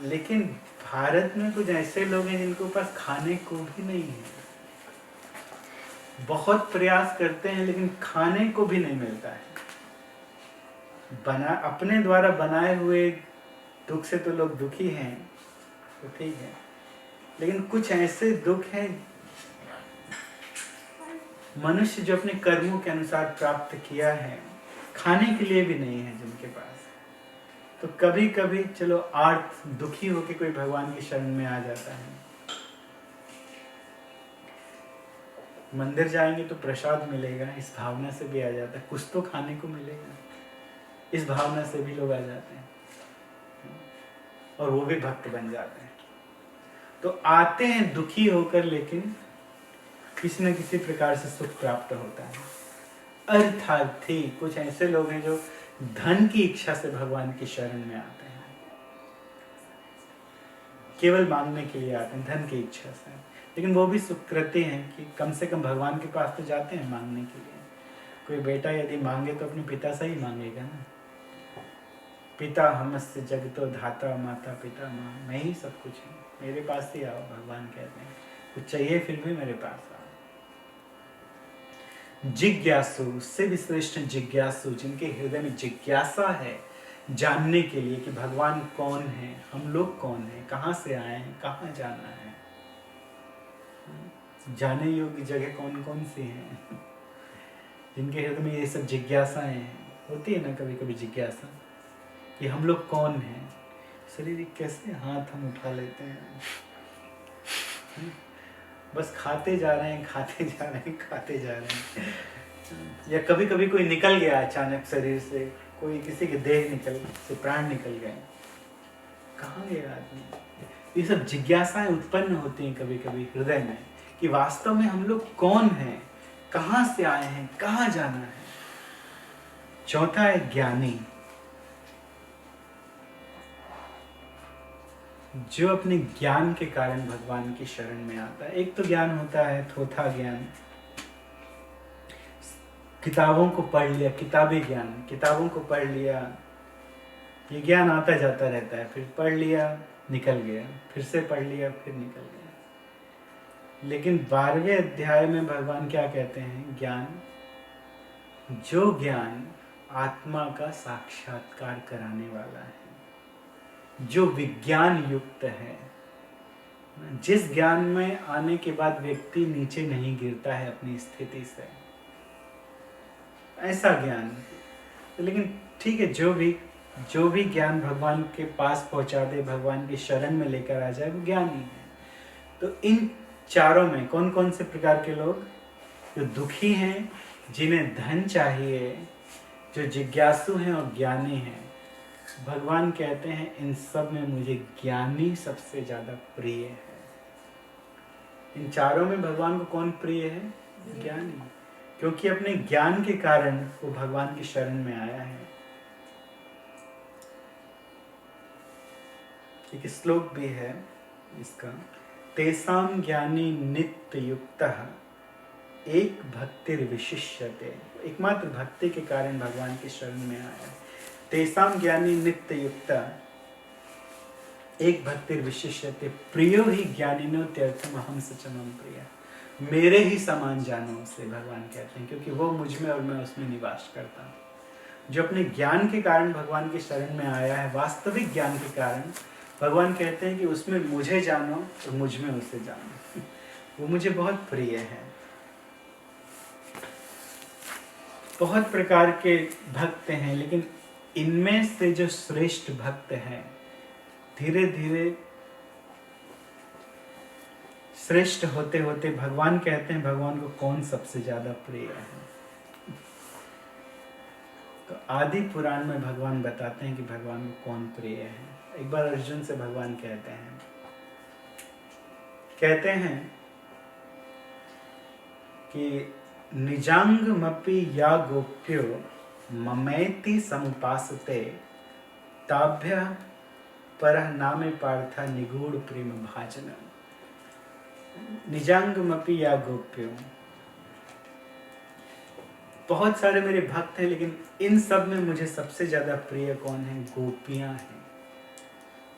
लेकिन भारत में कुछ ऐसे लोग हैं जिनको पास खाने को भी नहीं है, बहुत प्रयास करते हैं लेकिन खाने को भी नहीं मिलता है। अपने द्वारा बनाए हुए दुख से तो लोग दुखी हैं, तो ठीक है, लेकिन कुछ ऐसे दुख हैं मनुष्य जो अपने कर्मों के अनुसार प्राप्त किया है, खाने के लिए भी नहीं है जिनके पास। तो कभी कभी चलो आर्थ दुखी होके कोई भगवान की शरण में आ जाता है। मंदिर जाएंगे तो प्रसाद मिलेगा, इस भावना से भी आ जाता है, कुछ तो खाने को मिलेगा, इस भावना से भी लोग आ जाते हैं और वो भी भक्त बन जाते हैं। तो आते हैं दुखी होकर, लेकिन किसी न किसी प्रकार से सुख प्राप्त होता है। अर्थार्थी, कुछ ऐसे लोग हैं जो धन की इच्छा से भगवान की शरण में आते हैं, केवल मांगने के लिए आते हैं, धन की इच्छा से। लेकिन वो भी सुकृति हैं कि कम से कम भगवान के पास तो जाते हैं मांगने के लिए। कोई बेटा यदि मांगे तो अपने पिता से ही मांगेगा ना। पिता हमस्य जगतो धाता, माता पिता माँ, मैं ही सब कुछ हूँ, मेरे पास ही आओ, भगवान कहते हैं। कुछ चाहिए फिर भी मेरे पास आओ। जिज्ञासु, उससे भी श्रेष्ठ जिज्ञासु, जिनके हृदय में जिज्ञासा है जानने के लिए कि भगवान कौन है, हम लोग कौन है, कहाँ से आए हैं, कहाँ जाना है। जाने योग्य जगह कौन कौन सी हैं, जिनके हृदय में ये सब जिज्ञासाएं हैं। होती है ना कभी कभी जिज्ञासा कि हम लोग कौन हैं, शरीर कैसे हाथ हम उठा लेते हैं, बस खाते जा रहे हैं, खाते जा रहे हैं, खाते जा रहे हैं। या कभी कभी कोई निकल गया अचानक शरीर से, कोई किसी के देह निकल से प्राण निकल गए, कहाँ गया आदमी। ये सब जिज्ञासाएं उत्पन्न होती हैं कभी कभी हृदय में कि वास्तव में हम लोग कौन हैं, कहाँ से आए हैं, कहाँ जाना है। चौथा है ज्ञानी, जो अपने ज्ञान के कारण भगवान की शरण में आता है। एक तो ज्ञान होता है थोथा ज्ञान, किताबों को पढ़ लिया, किताबी ज्ञान, किताबों को पढ़ लिया, ये ज्ञान आता जाता रहता है, फिर पढ़ लिया निकल गया, फिर से पढ़ लिया फिर निकल गया। लेकिन 12वें अध्याय में भगवान क्या कहते हैं, ज्ञान, जो ज्ञान आत्मा का साक्षात्कार कराने वाला है, जो विज्ञान युक्त है, जिस ज्ञान में आने के बाद व्यक्ति नीचे नहीं गिरता है अपनी स्थिति से, ऐसा ज्ञान। लेकिन ठीक है, जो भी ज्ञान भगवान के पास पहुंचा दे, भगवान की शरण में लेकर आ जाए, वो ज्ञान ही है। तो इन चारों में कौन कौन से प्रकार के लोग, जो दुखी हैं, जिन्हें धन चाहिए, जो जिज्ञासु हैं और ज्ञानी हैं, भगवान कहते हैं इन सब में मुझे ज्ञानी सबसे ज्यादा प्रिय है। इन चारों में भगवान को कौन प्रिय है, ज्ञानी, क्योंकि अपने ज्ञान के कारण वो भगवान की शरण में आया है। एक श्लोक भी है इसका, तेसाम ज्ञानी नित्य युक्तः एक भक्तिर विशिष्यते, एकमात्र भक्ति के कारण भगवान की शरण में आया है। तेसाम ज्ञानी नित्य युक्तः एक भक्तिर विशिष्यते प्रियो ही ज्ञानिनो त्यर्थम अहम सचमम प्रिय, मेरे ही समान जानो उसे, भगवान कहते हैं, क्योंकि वो मुझ में और मैं उसमें निवास करता हूँ। जो अपने ज्ञान के कारण भगवान की शरण में आया है, वास्तविक ज्ञान के कारण, भगवान कहते हैं कि उसमें मुझे जानो और मुझ में उसे जानो, वो मुझे बहुत प्रिय है। बहुत प्रकार के भक्त हैं, लेकिन इनमें से जो श्रेष्ठ भक्त हैं, धीरे धीरे श्रेष्ठ होते होते भगवान कहते हैं भगवान को कौन सबसे ज्यादा प्रिय है। तो आदि पुराण में भगवान बताते हैं कि भगवान को कौन प्रिय है। एक बार अर्जुन से भगवान कहते हैं कि निजांगमपि या गोप्यो ममैति समुपासते ताभ्य परः नामे पार्थ निगूढ़ प्रेम भाजन। निजांगमपि या गोप्यो, बहुत सारे मेरे भक्त हैं, लेकिन इन सब में मुझे सबसे ज्यादा प्रिय कौन है, गोपियां हैं।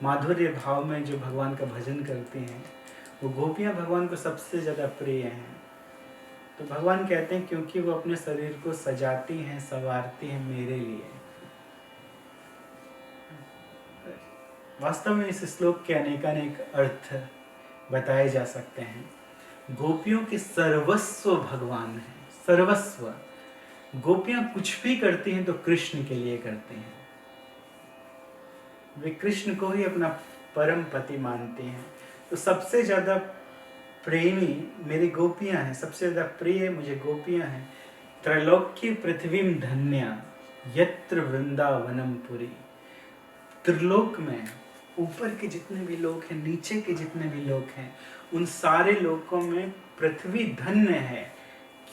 माधुर्य भाव में जो भगवान का भजन करती हैं, वो गोपियां भगवान को सबसे ज्यादा प्रिय हैं। तो भगवान कहते हैं क्योंकि वो अपने शरीर को सजाती हैं, संवारती हैं मेरे लिए। वास्तव में इस श्लोक के अनेकानेक अर्थ बताए जा सकते हैं। गोपियों के सर्वस्व भगवान है, सर्वस्व। गोपियां कुछ भी करती हैं तो कृष्ण के लिए करती हैं, वे कृष्ण को ही अपना परम पति मानती हैं। तो सबसे ज्यादा प्रेमी मेरी गोपियां हैं, सबसे ज्यादा प्रिय मुझे गोपियां हैं। त्रैलोक्य पृथ्वीम धन्या यत्र वृंदावनम पुरी, त्रिलोक में ऊपर के जितने भी लोग हैं, नीचे के जितने भी लोग हैं, उन सारे लोकों में पृथ्वी धन्य है,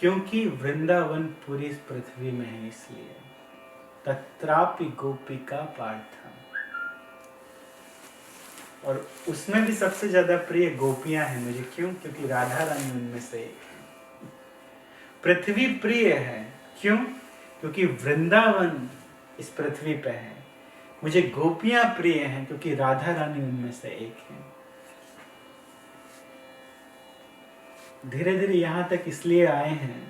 क्योंकि वृंदावन पूरी पृथ्वी में है। इसलिए तत्रापि गोपिका पार्थ, और उसमें भी सबसे ज्यादा प्रिय गोपियां हैं मुझे। क्यों? क्योंकि राधा रानी उनमें से एक है। पृथ्वी प्रिय है, क्यों? क्योंकि वृंदावन इस पृथ्वी पे है। मुझे गोपियां प्रिय हैं क्योंकि राधा रानी उनमें से एक है। धीरे धीरे यहाँ तक इसलिए आए हैं,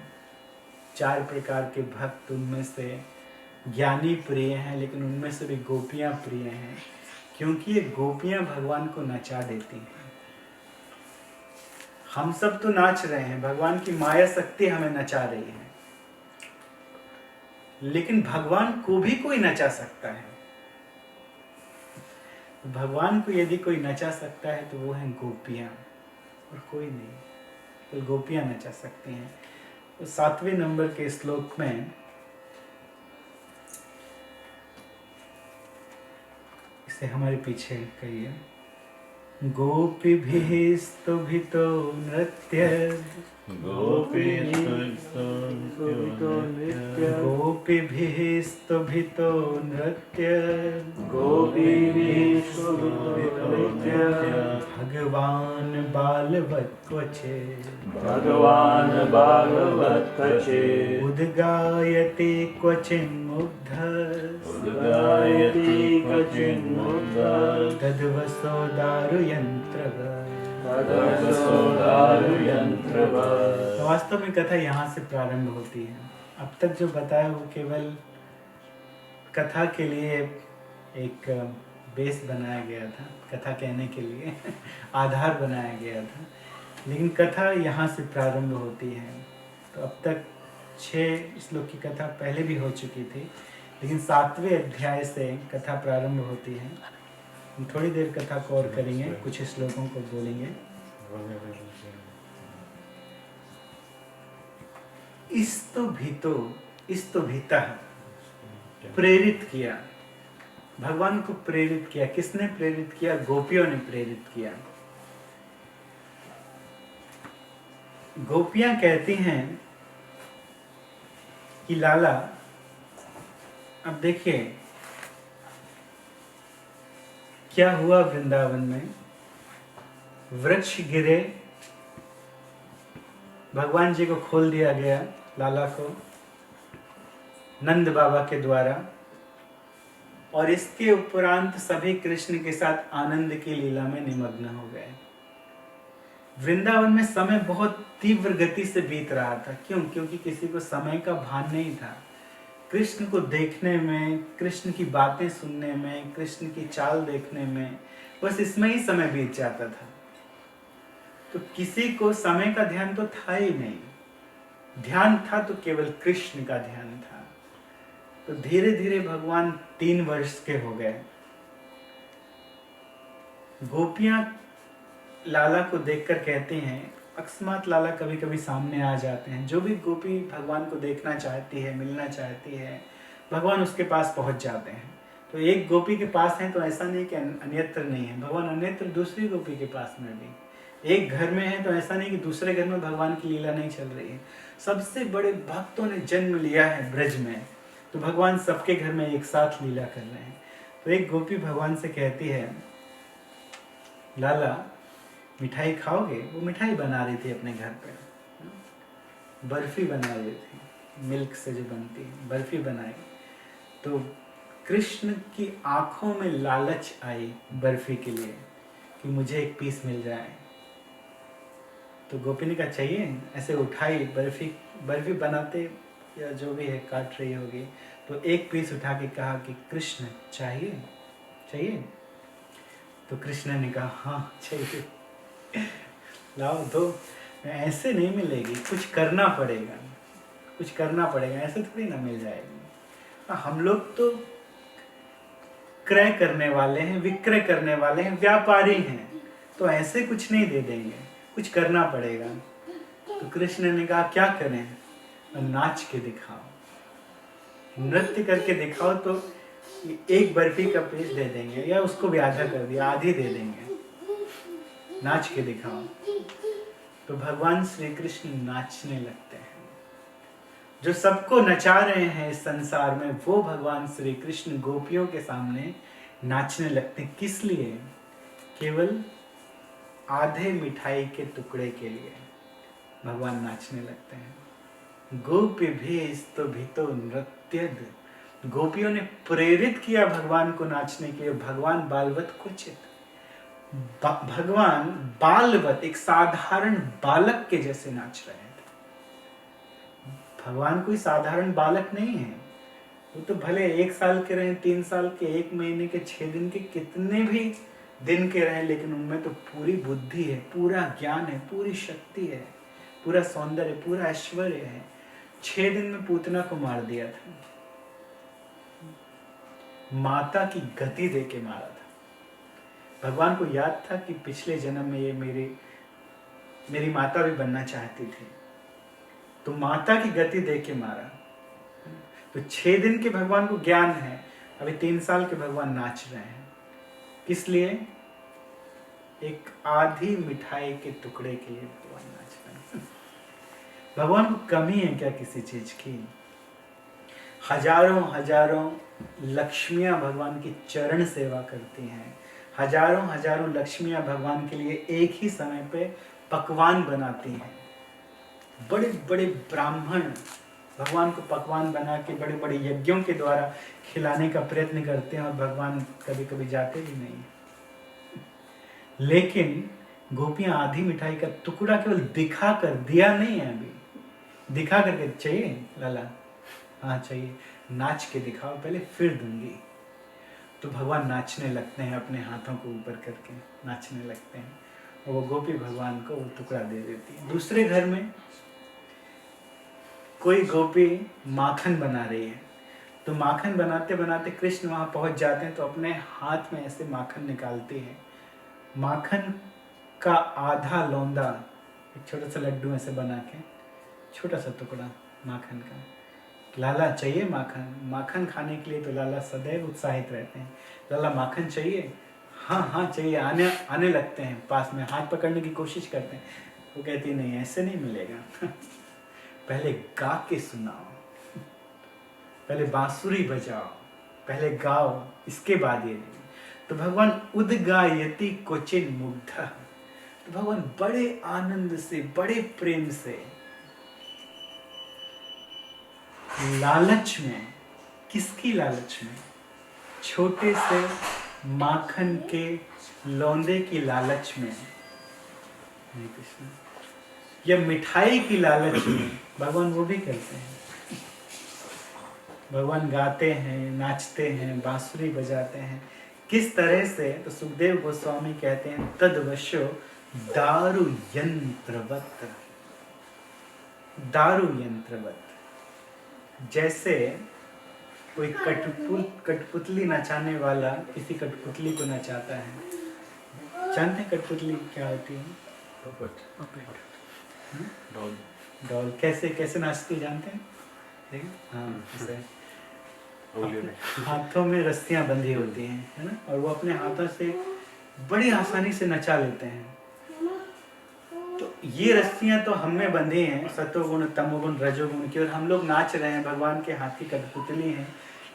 4 प्रकार के भक्त, उनमें से ज्ञानी प्रिय हैं, लेकिन उनमें से भी गोपियां प्रिय हैं, क्योंकि ये गोपियां भगवान को नचा देती हैं। हम सब तो नाच रहे हैं, भगवान की माया शक्ति हमें नचा रही है, लेकिन भगवान को भी कोई नचा सकता है। भगवान को यदि कोई नचा सकता है तो वो है गोपियां, और कोई नहीं, तो गोपियां नचा सकती हैं। तो 7वें नंबर के श्लोक में इसे हमारे पीछे कहिए, गोपीभिः स्तुभितो नृत्य, गोपीभिः स्तुभितो नृत्य, भगवान बालवत् क्वचित्, उद्गायति क्वचिन्मुग्धः, तद्वसो दारुयंत्रवत्। वास्तव में कथा यहाँ से प्रारंभ होती है। अब तक जो बताया वो केवल कथा के लिए एक बेस बनाया गया था, कथा कहने के लिए आधार बनाया गया था, लेकिन कथा यहाँ से प्रारंभ होती है। तो अब तक 6 श्लोक की कथा पहले भी हो चुकी थी, लेकिन 7वें अध्याय से कथा प्रारंभ होती है। हम थोड़ी देर कथा को और करेंगे, कुछ श्लोकों को बोलेंगे। इस्तो भीता प्रेरित किया, भगवान को प्रेरित किया। किसने प्रेरित किया? गोपियों ने प्रेरित किया। गोपियां कहती हैं कि लाला, अब देखिए क्या हुआ वृंदावन में, वृक्ष गिरे, भगवान जी को खोल दिया गया, लाला को नंद बाबा के द्वारा, और इसके उपरांत सभी कृष्ण के साथ आनंद की लीला में निमग्न हो गए। वृंदावन में समय बहुत तीव्र गति से बीत रहा था। क्यों? क्योंकि किसी को समय का भान नहीं था। कृष्ण को देखने में, कृष्ण की बातें सुनने में, कृष्ण की चाल देखने में, बस इसमें ही समय बीत जाता था। तो किसी को समय का ध्यान तो था ही नहीं। ध्यान था तो केवल कृष्ण का ध्यान था। तो धीरे धीरे भगवान 3 वर्ष के हो गए। गोपियां लाला को देखकर कहती हैं, अकस्मात लाला कभी कभी सामने आ जाते हैं। जो भी गोपी भगवान को देखना चाहती है, मिलना चाहती है, भगवान उसके पास पहुंच जाते हैं। तो एक गोपी के पास है तो ऐसा नहीं कि अन्यत्र नहीं है, भगवान अन्यत्र दूसरी गोपी के पास में भी। एक घर में है तो ऐसा नहीं कि दूसरे घर में भगवान की लीला नहीं चल रही है। सबसे बड़े भक्तों ने जन्म लिया है ब्रज में, तो भगवान सबके घर में एक साथ लीला कर रहे हैं। तो एक गोपी भगवान से कहती है, लाला मिठाई खाओगे? वो मिठाई बना रही थी अपने घर पे, बर्फी बना रही थी, मिल्क से जो बनती है, बर्फी बनाई। तो कृष्ण की आंखों में लालच आई बर्फी के लिए कि मुझे एक पीस मिल जाए। तो गोपी ने कहा चाहिए, ऐसे उठाई बर्फी बनाते या जो भी है काट रही होगी, तो एक पीस उठा के कहा कि कृष्ण चाहिए? तो कृष्ण ने कहा हाँ चाहिए, लाओ दो। ऐसे नहीं मिलेगी, कुछ करना पड़ेगा, ऐसे थोड़ी ना मिल जाएगी। हम लोग तो क्रय करने वाले हैं, विक्रय करने वाले हैं, व्यापारी हैं, तो ऐसे कुछ नहीं दे देंगे, कुछ करना पड़ेगा। तो कृष्ण ने कहा क्या करें? नाच के दिखाओ, नृत्य करके दिखाओ, तो एक बर्फी का पीस दे देंगे, या उसको भी आधा कर दिया, आधी दे देंगे, नाच के दिखाओ। तो भगवान श्री कृष्ण नाचने लगते हैं। जो सबको नचा रहे हैं इस संसार में, वो भगवान श्री कृष्ण गोपियों के सामने नाचने लगते हैं। किस लिए? केवल आधे मिठाई के टुकड़े के लिए भगवान नाचने लगते हैं। गोपीभिस्तुभितो नृत्येद, गोपियों ने प्रेरित किया भगवान को नाचने के लिए। भगवान बालवत क्वचित, भगवान बालवत, एक साधारण बालक के जैसे नाच रहे थे। भगवान कोई साधारण बालक नहीं है। वो तो भले 1 साल के रहे, 3 साल के, 1 महीने के, 6 दिन के, कितने भी दिन के रहे लेकिन उनमें तो पूरी बुद्धि है, पूरा ज्ञान है, पूरी शक्ति है, पूरा सौंदर्य, पूरा ऐश्वर्य है। 6 दिन में पूतना को मार दिया था, माता की गति दे के मारा था। भगवान को याद था कि पिछले जन्म में ये मेरी माता भी बनना चाहती थी, तो माता की गति दे के मारा। तो 6 दिन के भगवान को ज्ञान है, अभी 3 साल के भगवान नाच रहे हैं। किस लिए? एक आधी मिठाई के टुकड़े के लिए भगवान नाच रहे हैं। भगवान को कमी है क्या किसी चीज की? हजारों हजारों लक्ष्मियां भगवान की चरण सेवा करती हैं, हजारों हजारों लक्ष्मियां भगवान के लिए एक ही समय पे पकवान बनाती हैं। बड़े बड़े ब्राह्मण भगवान को पकवान बना के बड़े बड़े यज्ञों के द्वारा खिलाने का प्रयत्न करते हैं, और भगवान कभी कभी जाते भी नहीं। लेकिन गोपियां आधी मिठाई का टुकड़ा केवल दिखा कर, दिया नहीं है, अभी दिखा करके, चाहिए लाला? हाँ चाहिए, नाच के दिखाओ पहले, फिर दूंगी। तो भगवान नाचने लगते हैं, अपने हाथों को ऊपर करके नाचने लगते हैं, और वो गोपी भगवान को वो टुकड़ा दे देती है। दूसरे घर में कोई गोपी माखन बना रही है, तो माखन बनाते बनाते कृष्ण वहां पहुंच जाते हैं, तो अपने हाथ में ऐसे माखन निकालती है। माखन का आधा लौंदा, एक छोटा सा लड्डू ऐसे बना के, छोटा सा टुकड़ा माखन का। लाला चाहिए माखन? माखन खाने के लिए तो लाला सदैव उत्साहित रहते हैं। लाला माखन चाहिए? हाँ हाँ चाहिए। आने लगते हैं पास में, हाथ पकड़ने की कोशिश करते हैं। वो कहती नहीं, ऐसे नहीं मिलेगा। पहले गा के सुनाओ, पहले बांसुरी बजाओ, पहले गाओ, इसके बाद ये नहीं। तो भगवान उद्गायति क्वचिन मुग्धा, तो भगवान बड़े आनंद से, बड़े प्रेम से, लालच में, किसकी लालच में? छोटे से माखन के लौंदे की लालच में, हरे कृष्ण, या मिठाई की लालच में भगवान वो भी करते हैं। भगवान गाते हैं, नाचते हैं, बांसुरी बजाते हैं। किस तरह से? तो सुखदेव गोस्वामी कहते हैं, तद्वशो दारु यंत्रवत, दारु यंत्रवत। जैसे कोई कठपुतली नचाने वाला किसी कठपुतली को नचाता है। जानते हैं कठपुतली क्या होती है? डॉल। कैसे कैसे नाचती जानते हैं? देखिए, हाँ, ऐसे हाथों में रस्सियां बंधी होती हैं, है ना, और वो अपने हाथों से बड़ी आसानी से नचा लेते हैं। तो ये रस्सियां तो हमें बंधी हैं, सतोगुण, तमोगुण, रजोगुण की, और हम लोग नाच रहे हैं, भगवान के हाथ की कठपुतली हैं।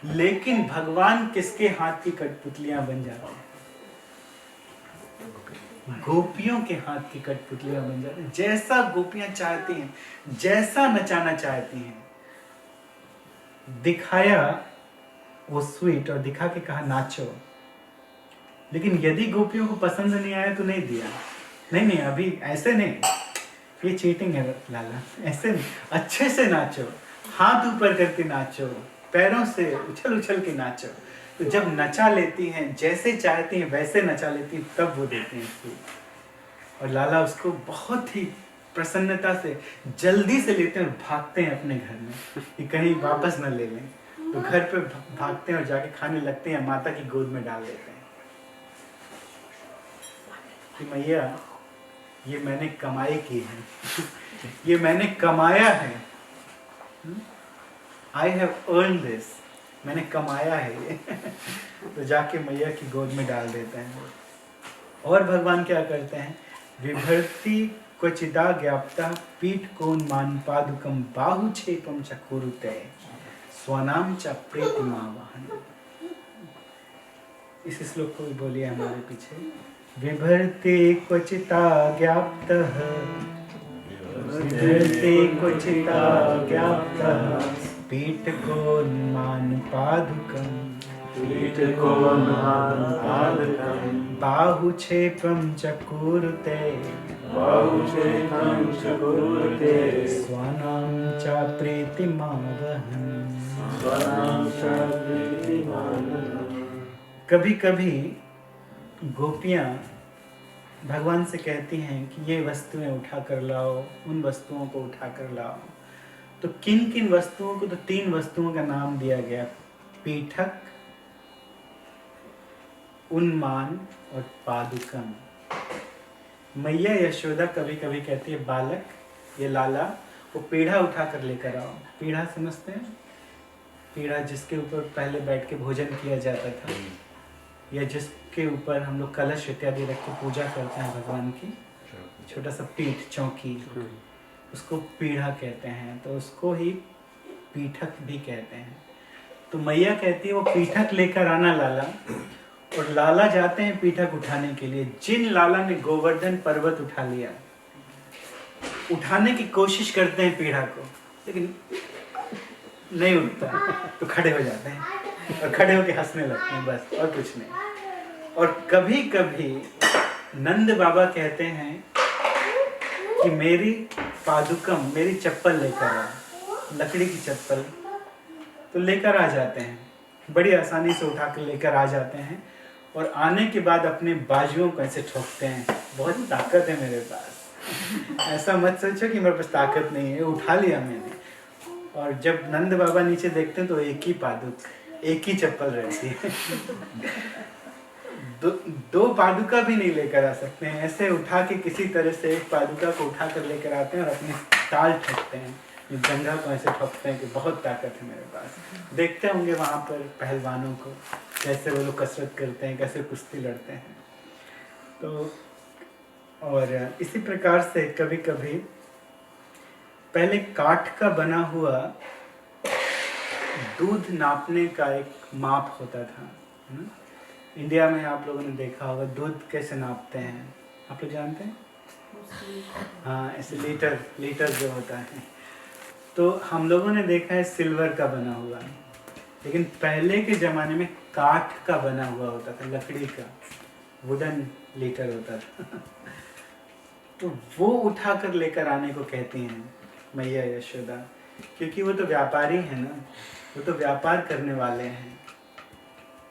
लेकिन भगवान किसके हाथ की कठपुतलियां बन जाते हैं? गोपियों के हाथ की कठपुतलियां बन जाती हैं। जैसा गोपियां चाहती हैं, जैसा नचाना चाहती हैं। दिखाया वो स्वीट, और दिखा के कहा नाचो। लेकिन यदि गोपियों को पसंद नहीं आया तो नहीं दिया। नहीं, अभी ऐसे नहीं, ये चीटिंग है लाला, ऐसे नहीं, अच्छे से नाचो, हाथ ऊपर करके नाचो, पैरों से उछल उछल के नाचो। तो जब नचा लेती हैं, जैसे चाहती हैं वैसे नचा लेती हैं, तब वो देते हैं स्वीट। और लाला उसको बहुत ही प्रसन्नता से, जल्दी से लेते हैं और भागते हैं अपने घर में कि कहीं वापस न ले लें। तो घर पे भागते हैं और जाके खाने लगते हैं, माता की गोद में डाल देते हैं कि मैया ये मैंने कमाई की है, ये मैंने कमाया है, आई हैव अर्न दिस, मैंने कमाया है ये। तो जाके मैया की गोद में डाल देते हैं। और भगवान क्या करते हैं? विभर्ति क्वचिदा ज्ञाप्ता पीठ कोन मान पादुकम बाहुछेपम चकुरुते स्वनाम च प्रीतिमावहन। इस श्लोक को भी बोलिए हमारे पीछे। विभर्ति क्वचिता ज्ञाप्तः, विभर्ति क्वचिता ज्ञाप्तः पीठ कोन मान पादुकम, पीठ कोन मान पादुकम बाहुछेपम चकुरुते, बाहुछेपम चकुरुते स्वनाम च प्रीतिमावहन। स्वनाम च प्रीतिमावहन। कभी कभी गोपियाँ भगवान से कहती हैं कि ये वस्तुएं उठा कर लाओ, उन वस्तुओं को उठा कर लाओ। तो किन किन वस्तुओं को, तो 3 वस्तुओं का नाम दिया गया, पीठक, उन्मान और पादुकम। मैया यशोदा कभी कभी कहती है, बालक, ये लाला, वो पीढ़ा उठा कर लेकर आओ। पीढ़ा समझते हैं? पीढ़ा जिसके ऊपर पहले बैठ के भोजन किया जाता था, या जिसके ऊपर हम लोग कलश इत्यादि रख के पूजा करते हैं भगवान की, छोटा सा पीठ, चौकी, उसको पीढ़ा कहते हैं। तो उसको ही पीठक भी कहते हैं। तो मैया कहती है वो पीठक लेकर आना लाला। और लाला जाते हैं पीठक उठाने के लिए। जिन लाला ने गोवर्धन पर्वत उठा लिया, उठाने की कोशिश करते हैं पीढ़ा को, लेकिन नहीं उठता, तो खड़े हो जाते हैं और खड़े होकर हंसने लगते हैं, बस, और कुछ नहीं। और कभी कभी नंद बाबा कहते हैं कि मेरी पादुकम, मेरी चप्पल लेकर आ, लकड़ी की चप्पल, तो लेकर आ जाते हैं। बड़ी आसानी से उठा कर लेकर आ जाते हैं और आने के बाद अपने बाजुओं को ऐसे ठोकते हैं, बहुत ताकत है मेरे पास। ऐसा मत सोचो कि मेरे पास ताकत नहीं है, उठा लिया मैंने। और जब नंद बाबा नीचे देखते हैं तो एक ही पादुक, एक ही चप्पल रहती है। दो पादुका भी नहीं लेकर आ सकते हैं। ऐसे उठा के किसी तरह से एक पादुका को उठा कर लेकर आते हैं और अपनी ताल ठोकते हैं, जंघा को ऐसे ठोकते हैं कि बहुत ताकत है मेरे पास। देखते होंगे वहाँ पर पहलवानों को, कैसे वो लोग कसरत करते हैं, कैसे कुश्ती लड़ते हैं। तो और इसी प्रकार से कभी कभी पहले काठ का बना हुआ दूध नापने का एक माप होता था, है ना? इंडिया में आप लोगों ने देखा होगा दूध कैसे नापते हैं, आप लोग जानते हैं? हाँ, ऐसे लीटर जो होता है। तो हम लोगों ने देखा है सिल्वर का बना हुआ, लेकिन पहले के ज़माने में काठ का बना हुआ होता था, लकड़ी का, वुडन लीटर होता था। तो वो उठा कर लेकर आने को कहती हैं मैया यशोदा, क्योंकि वो तो व्यापारी है ना, वो तो व्यापार करने वाले हैं।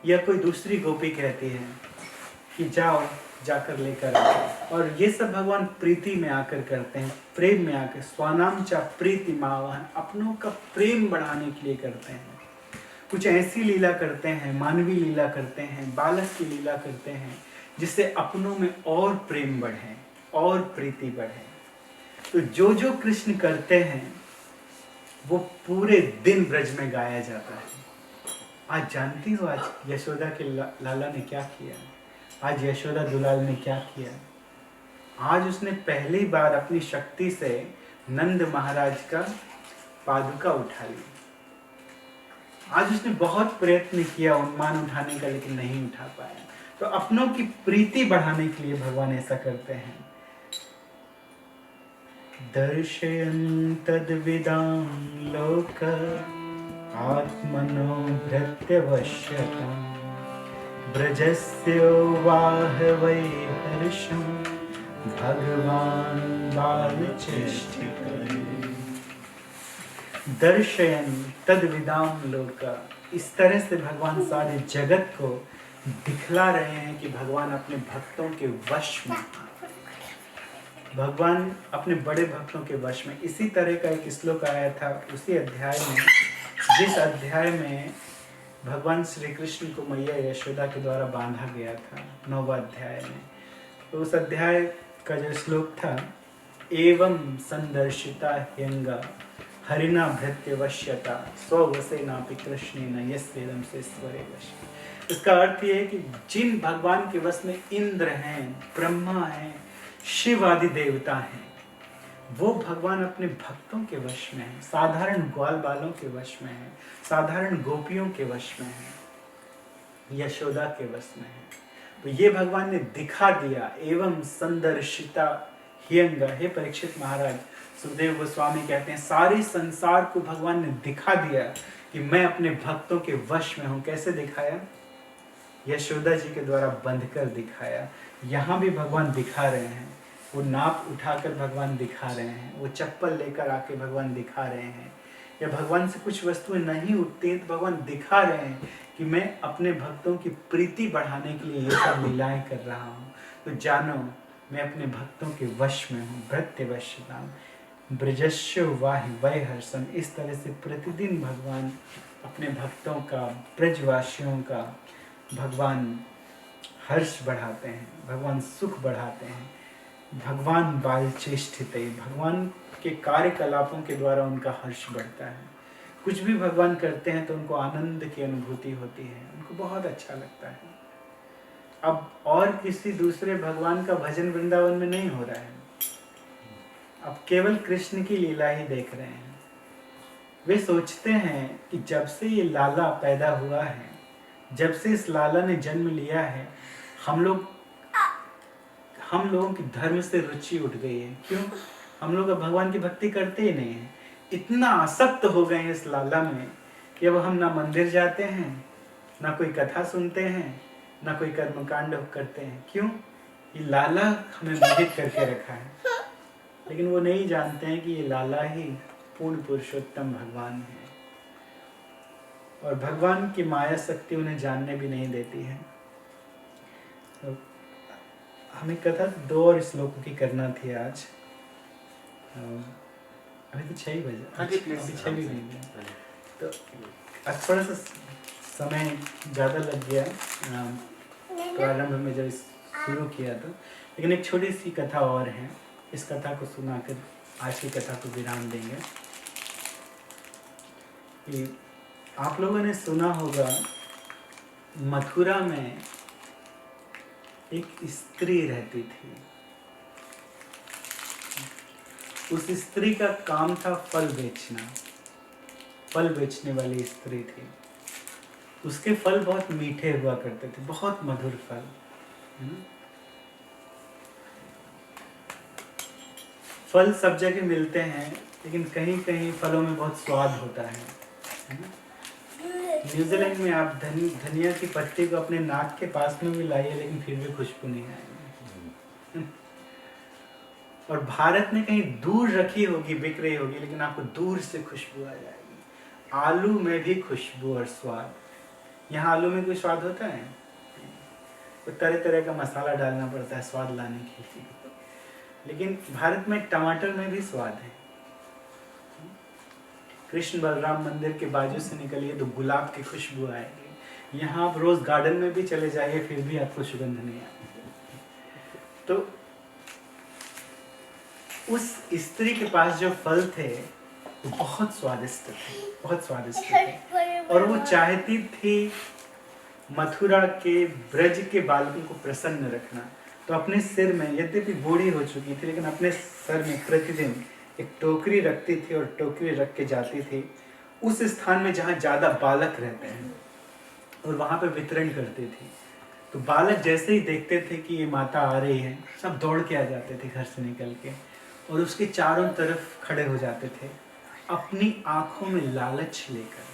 या कोई दूसरी गोपी कहती है कि जाओ, जाकर लेकर आओ। और ये सब भगवान प्रीति में आकर करते हैं, प्रेम में आकर। स्वानाम चा प्रीति मावाहन, अपनों का प्रेम बढ़ाने के लिए करते हैं। कुछ ऐसी लीला करते हैं, मानवीय लीला करते हैं, बालक की लीला करते हैं, जिससे अपनों में और प्रेम बढ़े और प्रीति बढ़े। तो जो जो कृष्ण करते हैं वो पूरे दिन ब्रज में गाया जाता है। आज जानती हो आज यशोदा के लाला ने क्या किया? आज यशोदा दुलाल ने क्या किया? आज उसने पहली बार अपनी शक्ति से नंद महाराज का पादुका उठा ली। आज उसने बहुत प्रयत्न किया उन्मान उठाने का, लेकिन नहीं उठा पाया। तो अपनों की प्रीति बढ़ाने के लिए भगवान ऐसा करते हैं। दर्शयन् तद्विदां लोक आत्मनो भृत्यवश्यताम् ब्रजस्य वाह वै हर्षं भगवान् बालचेष्टितः। दर्शयन् तद्विदां लोक, इस तरह से भगवान सारे जगत को दिखला रहे हैं कि भगवान अपने भक्तों के वश में, भगवान अपने बड़े भक्तों के वश में। इसी तरह का एक श्लोक आया था उसी अध्याय में, जिस अध्याय में भगवान श्री कृष्ण को मैया यशोदा के द्वारा बांधा गया था, 9वां अध्याय में। तो उस अध्याय का जो श्लोक था, एवं संदर्शिता ह्यंगा हरिना भृत्य वश्यता स्ववसेनापि कृष्णेन यस्येदं सेश्वरे वश। इसका अर्थ ये है कि जिन भगवान के वश में इंद्र हैं, ब्रह्मा हैं, शिव आदि देवता हैं, वो भगवान अपने भक्तों के वश में है, साधारण ग्वाल बालों के वश में है, साधारण गोपियों के वश में है, यशोदा के वश में है। तो ये भगवान ने दिखा दिया। एवं संदर्शिता ह्यंग, हे परीक्षित महाराज, सुखदेव गोस्वामी कहते हैं सारे संसार को भगवान ने दिखा दिया कि मैं अपने भक्तों के वश में हूँ। कैसे दिखाया? यशोदा जी के द्वारा बंध कर दिखाया। यहाँ भी भगवान दिखा रहे हैं, वो नाप उठाकर भगवान दिखा रहे हैं, वो चप्पल लेकर आके भगवान दिखा रहे हैं या भगवान से कुछ वस्तुएं नहीं उठती हैं, तो भगवान दिखा रहे हैं कि मैं अपने भक्तों की प्रीति बढ़ाने के लिए ये सब लीलाएं कर रहा हूँ। तो जानो मैं अपने भक्तों के वश में हूँ। भृत्य वश्यताम ब्रजस्व वाहि वै हर्षम। इस तरह से प्रतिदिन भगवान अपने भक्तों का, ब्रजवासियों का भगवान हर्ष बढ़ाते हैं, भगवान सुख बढ़ाते हैं। भगवान बाल चेष्टित, भगवान के कार्यकलापों के द्वारा उनका हर्ष बढ़ता है। कुछ भी भगवान करते हैं तो उनको आनंद की अनुभूति होती है, उनको बहुत अच्छा लगता है। अब और किसी दूसरे भगवान का भजन वृंदावन में नहीं हो रहा है, अब केवल कृष्ण की लीला ही देख रहे हैं। वे सोचते हैं कि जब से ये लाला पैदा हुआ है, जब से इस लाला ने जन्म लिया है, हम लोगों की धर्म से रुचि उठ गई है। क्यों? हम लोग अब भगवान की भक्ति करते ही नहीं हैं। इतना आसक्त हो गए हैं इस लाला में कि अब हम ना मंदिर जाते हैं, ना कोई कथा सुनते हैं, ना कोई कर्मकांड करते हैं। क्यों? ये लाला हमें मोहित करके रखा है। लेकिन वो नहीं जानते हैं कि ये लाला ही पूर्ण पुरुषोत्तम भगवान है, और भगवान की माया शक्ति उन्हें जानने भी नहीं देती है। तो हमें कथा 2 और श्लोकों की करना थी आज। अभी तो 6 बजे, अभी 6 भी नहीं है, तो आज थोड़ा सा समय ज़्यादा लग गया प्रारंभ में जब शुरू किया तो। लेकिन एक छोटी सी कथा और है, इस कथा को सुनाकर आज की कथा को विराम देंगे। कि आप लोगों ने सुना होगा मथुरा में एक स्त्री रहती थी। उस स्त्री का काम था फल बेचना, फल बेचने वाली स्त्री थी। उसके फल बहुत मीठे हुआ करते थे, बहुत मधुर फल। फल सब जगह मिलते हैं, लेकिन कहीं कहीं फलों में बहुत स्वाद होता है। न्यूजीलैंड में आप धनिया की पत्ती को अपने नाक के पास में भी लाइए, लेकिन फिर भी खुशबू नहीं आएगी। और भारत में कहीं दूर रखी होगी, बिक रही होगी, लेकिन आपको दूर से खुशबू आ जाएगी। आलू में भी खुशबू और स्वाद। यहाँ आलू में कोई स्वाद होता है? तो तरह तरह का मसाला डालना पड़ता है स्वाद लाने के लिए। लेकिन भारत में टमाटर में भी स्वाद है। कृष्ण बलराम मंदिर के बाजू से निकलिए तो गुलाब की खुशबू आएगी। यहाँ आप रोज गार्डन में भी चले जाइए, फिर भी आपको सुगंध नहीं आएगी। तो उस स्त्री के पास जो फल थे वो बहुत स्वादिष्ट थे, बहुत स्वादिष्ट थे। और वो चाहती थी मथुरा के ब्रज के बालकों को प्रसन्न रखना। तो अपने सिर में, यद्यपि बूढ़ी हो चुकी थी, लेकिन अपने सर में प्रतिदिन एक टोकरी रखती थी और टोकरी रख के जाती थी उस स्थान में जहाँ ज़्यादा बालक रहते हैं, और वहाँ पे वितरण करती थी। तो बालक जैसे ही देखते थे कि ये माता आ रही है, सब दौड़ के आ जाते थे घर से निकल के, और उसके चारों तरफ खड़े हो जाते थे अपनी आंखों में लालच लेकर।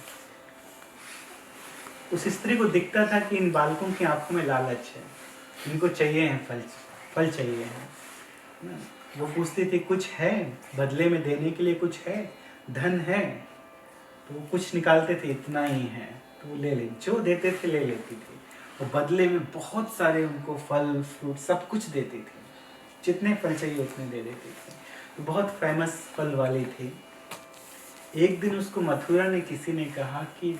उस स्त्री को दिखता था कि इन बालकों की आंखों में लालच है, इनको चाहिए है फल चाहिए है। वो पूछती थी कुछ है बदले में देने के लिए, कुछ है, धन है? तो वो कुछ निकालते थे, इतना ही है, तो वो ले ले, जो देते थे ले लेती थी। और बदले में बहुत सारे उनको फल फ्रूट सब कुछ देती थी, जितने फल चाहिए उतने दे देती थी। तो बहुत फेमस फल वाली थी। एक दिन उसको मथुरा ने किसी ने कहा कि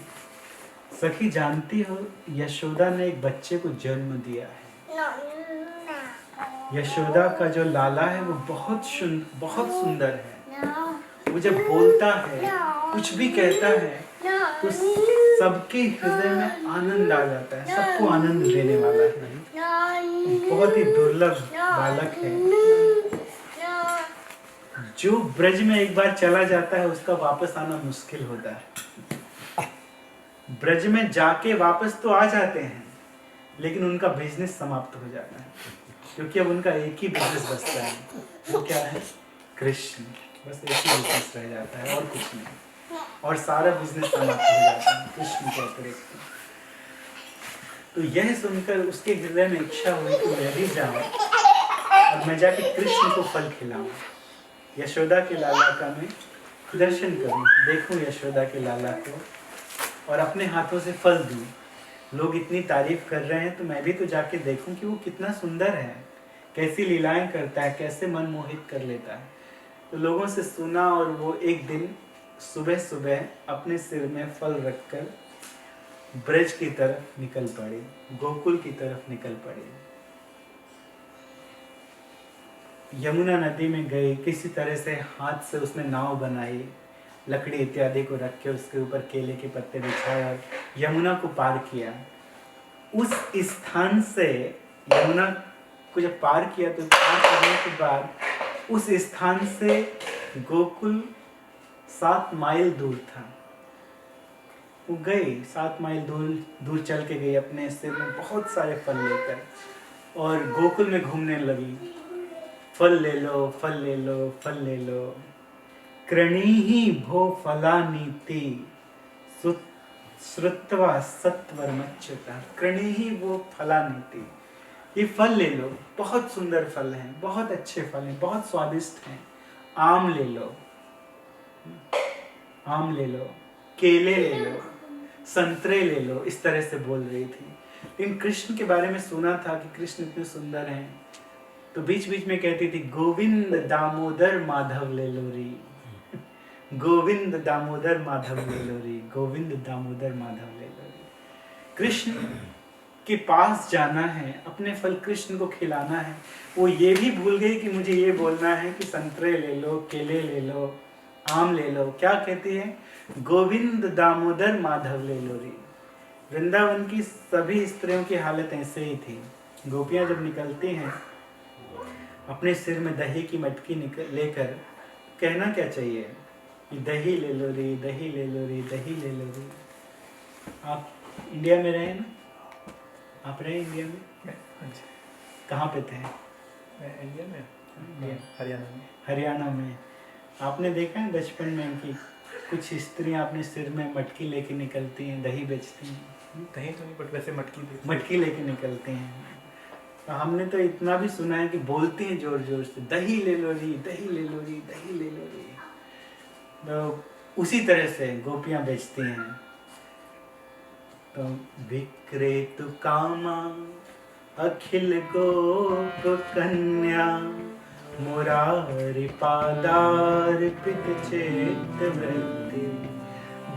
सखी जानती हो यशोदा ने एक बच्चे को जन्म दिया है। यशोदा का जो लाला है वो बहुत सुंदर है। वो जब बोलता है, कुछ भी कहता है, तो सबके हृदय में आनंद आ जाता है, सबको आनंद देने वाला है। बहुत ही दुर्लभ बालक है। जो ब्रज में एक बार चला जाता है उसका वापस आना मुश्किल होता है। ब्रज में जाके वापस तो आ जाते हैं, लेकिन उनका बिजनेस समाप्त हो जाता है, क्योंकि अब उनका एक ही बिजनेस बचता है। वो क्या है? कृष्ण। बस एक ही बिजनेस रह जाता है और कुछ नहीं, और सारा बिजनेस समाप्त हो जाता है कृष्ण के अतिरिक्त। तो यह सुनकर उसके हृदय में इच्छा हुई कि मैं भी जाऊं और मैं जाके कृष्ण को फल खिलाऊं। यशोदा के लाला का मैं दर्शन करूं, देखूं यशोदा के लाला को और अपने हाथों से फल दूं। लोग इतनी तारीफ कर रहे हैं तो मैं भी तो जाके देखूं कि वो कितना सुंदर है, कैसी लीलाएं करता है, कैसे मन मोहित कर लेता है। तो लोगों से सुना और वो एक दिन सुबह सुबह अपने सिर में फल रखकर ब्रज की तरफ निकल पड़े, गोकुल की तरफ निकल पड़े। यमुना नदी में गए, किसी तरह से हाथ से उसने नाव बनाई, लकड़ी इत्यादि को रख के उसके ऊपर केले के पत्ते बिछाए और यमुना को पार किया। उस स्थान से यमुना को जब पार किया तो पार करने के बाद उस स्थान से गोकुल 7 माइल दूर था। वो गई 7 माइल दूर चल के गई अपने सिर में बहुत सारे फल लेकर और गोकुल में घूमने लगी। फल ले लो, फल ले लो, फल ले लो। कृणीहि भो फलानीति श्रुत्वा सत्वरमच्युता। कृणीहि वो फलानीति, ये फल ले लो, बहुत सुंदर फल हैं, बहुत अच्छे फल हैं, बहुत स्वादिष्ट हैं। आम ले लो, आम ले लो, केले ले लो, संतरे ले लो, इस तरह से बोल रही थी। लेकिन कृष्ण के बारे में सुना था कि कृष्ण इतने सुंदर हैं, तो बीच बीच में कहती थी गोविंद दामोदर माधव ले लो री, गोविंद दामोदर माधव ले लो री, गोविंद दामोदर माधव ले लो री। कृष्ण के पास जाना है, अपने फल कृष्ण को खिलाना है। वो ये भी भूल गई कि मुझे ये बोलना है कि संतरे ले लो, केले ले लो, आम ले लो। क्या कहती है? गोविंद दामोदर माधव ले लो री। वृंदावन की सभी स्त्रियों की हालत ऐसे ही थी। गोपियां जब निकलती हैं अपने सिर में दही की मटकी लेकर, कहना क्या चाहिए कि दही ले लो री, दही ले लो री, दही ले लो री। आप इंडिया में रहे ना? आप रहे इंडिया में? कहाँ पे थे? इंडिया में, हरियाणा में। आपने देखा है बचपन में कि कुछ स्त्रियां अपने सिर में मटकी लेके निकलती हैं, दही बेचती हैं। दही तो नहीं, बट वैसे मटकी लेके निकलते हैं। तो हमने तो इतना भी सुना है कि बोलते हैं जोर जोर से, दही ले लो री, दही ले लो री, दही ले लो री। तो उसी तरह से गोपियां बेचती हैं। तो विक्रेतु कामा अखिल गोप कन्या, मुरारी पादार्पित चेत वृत्ति,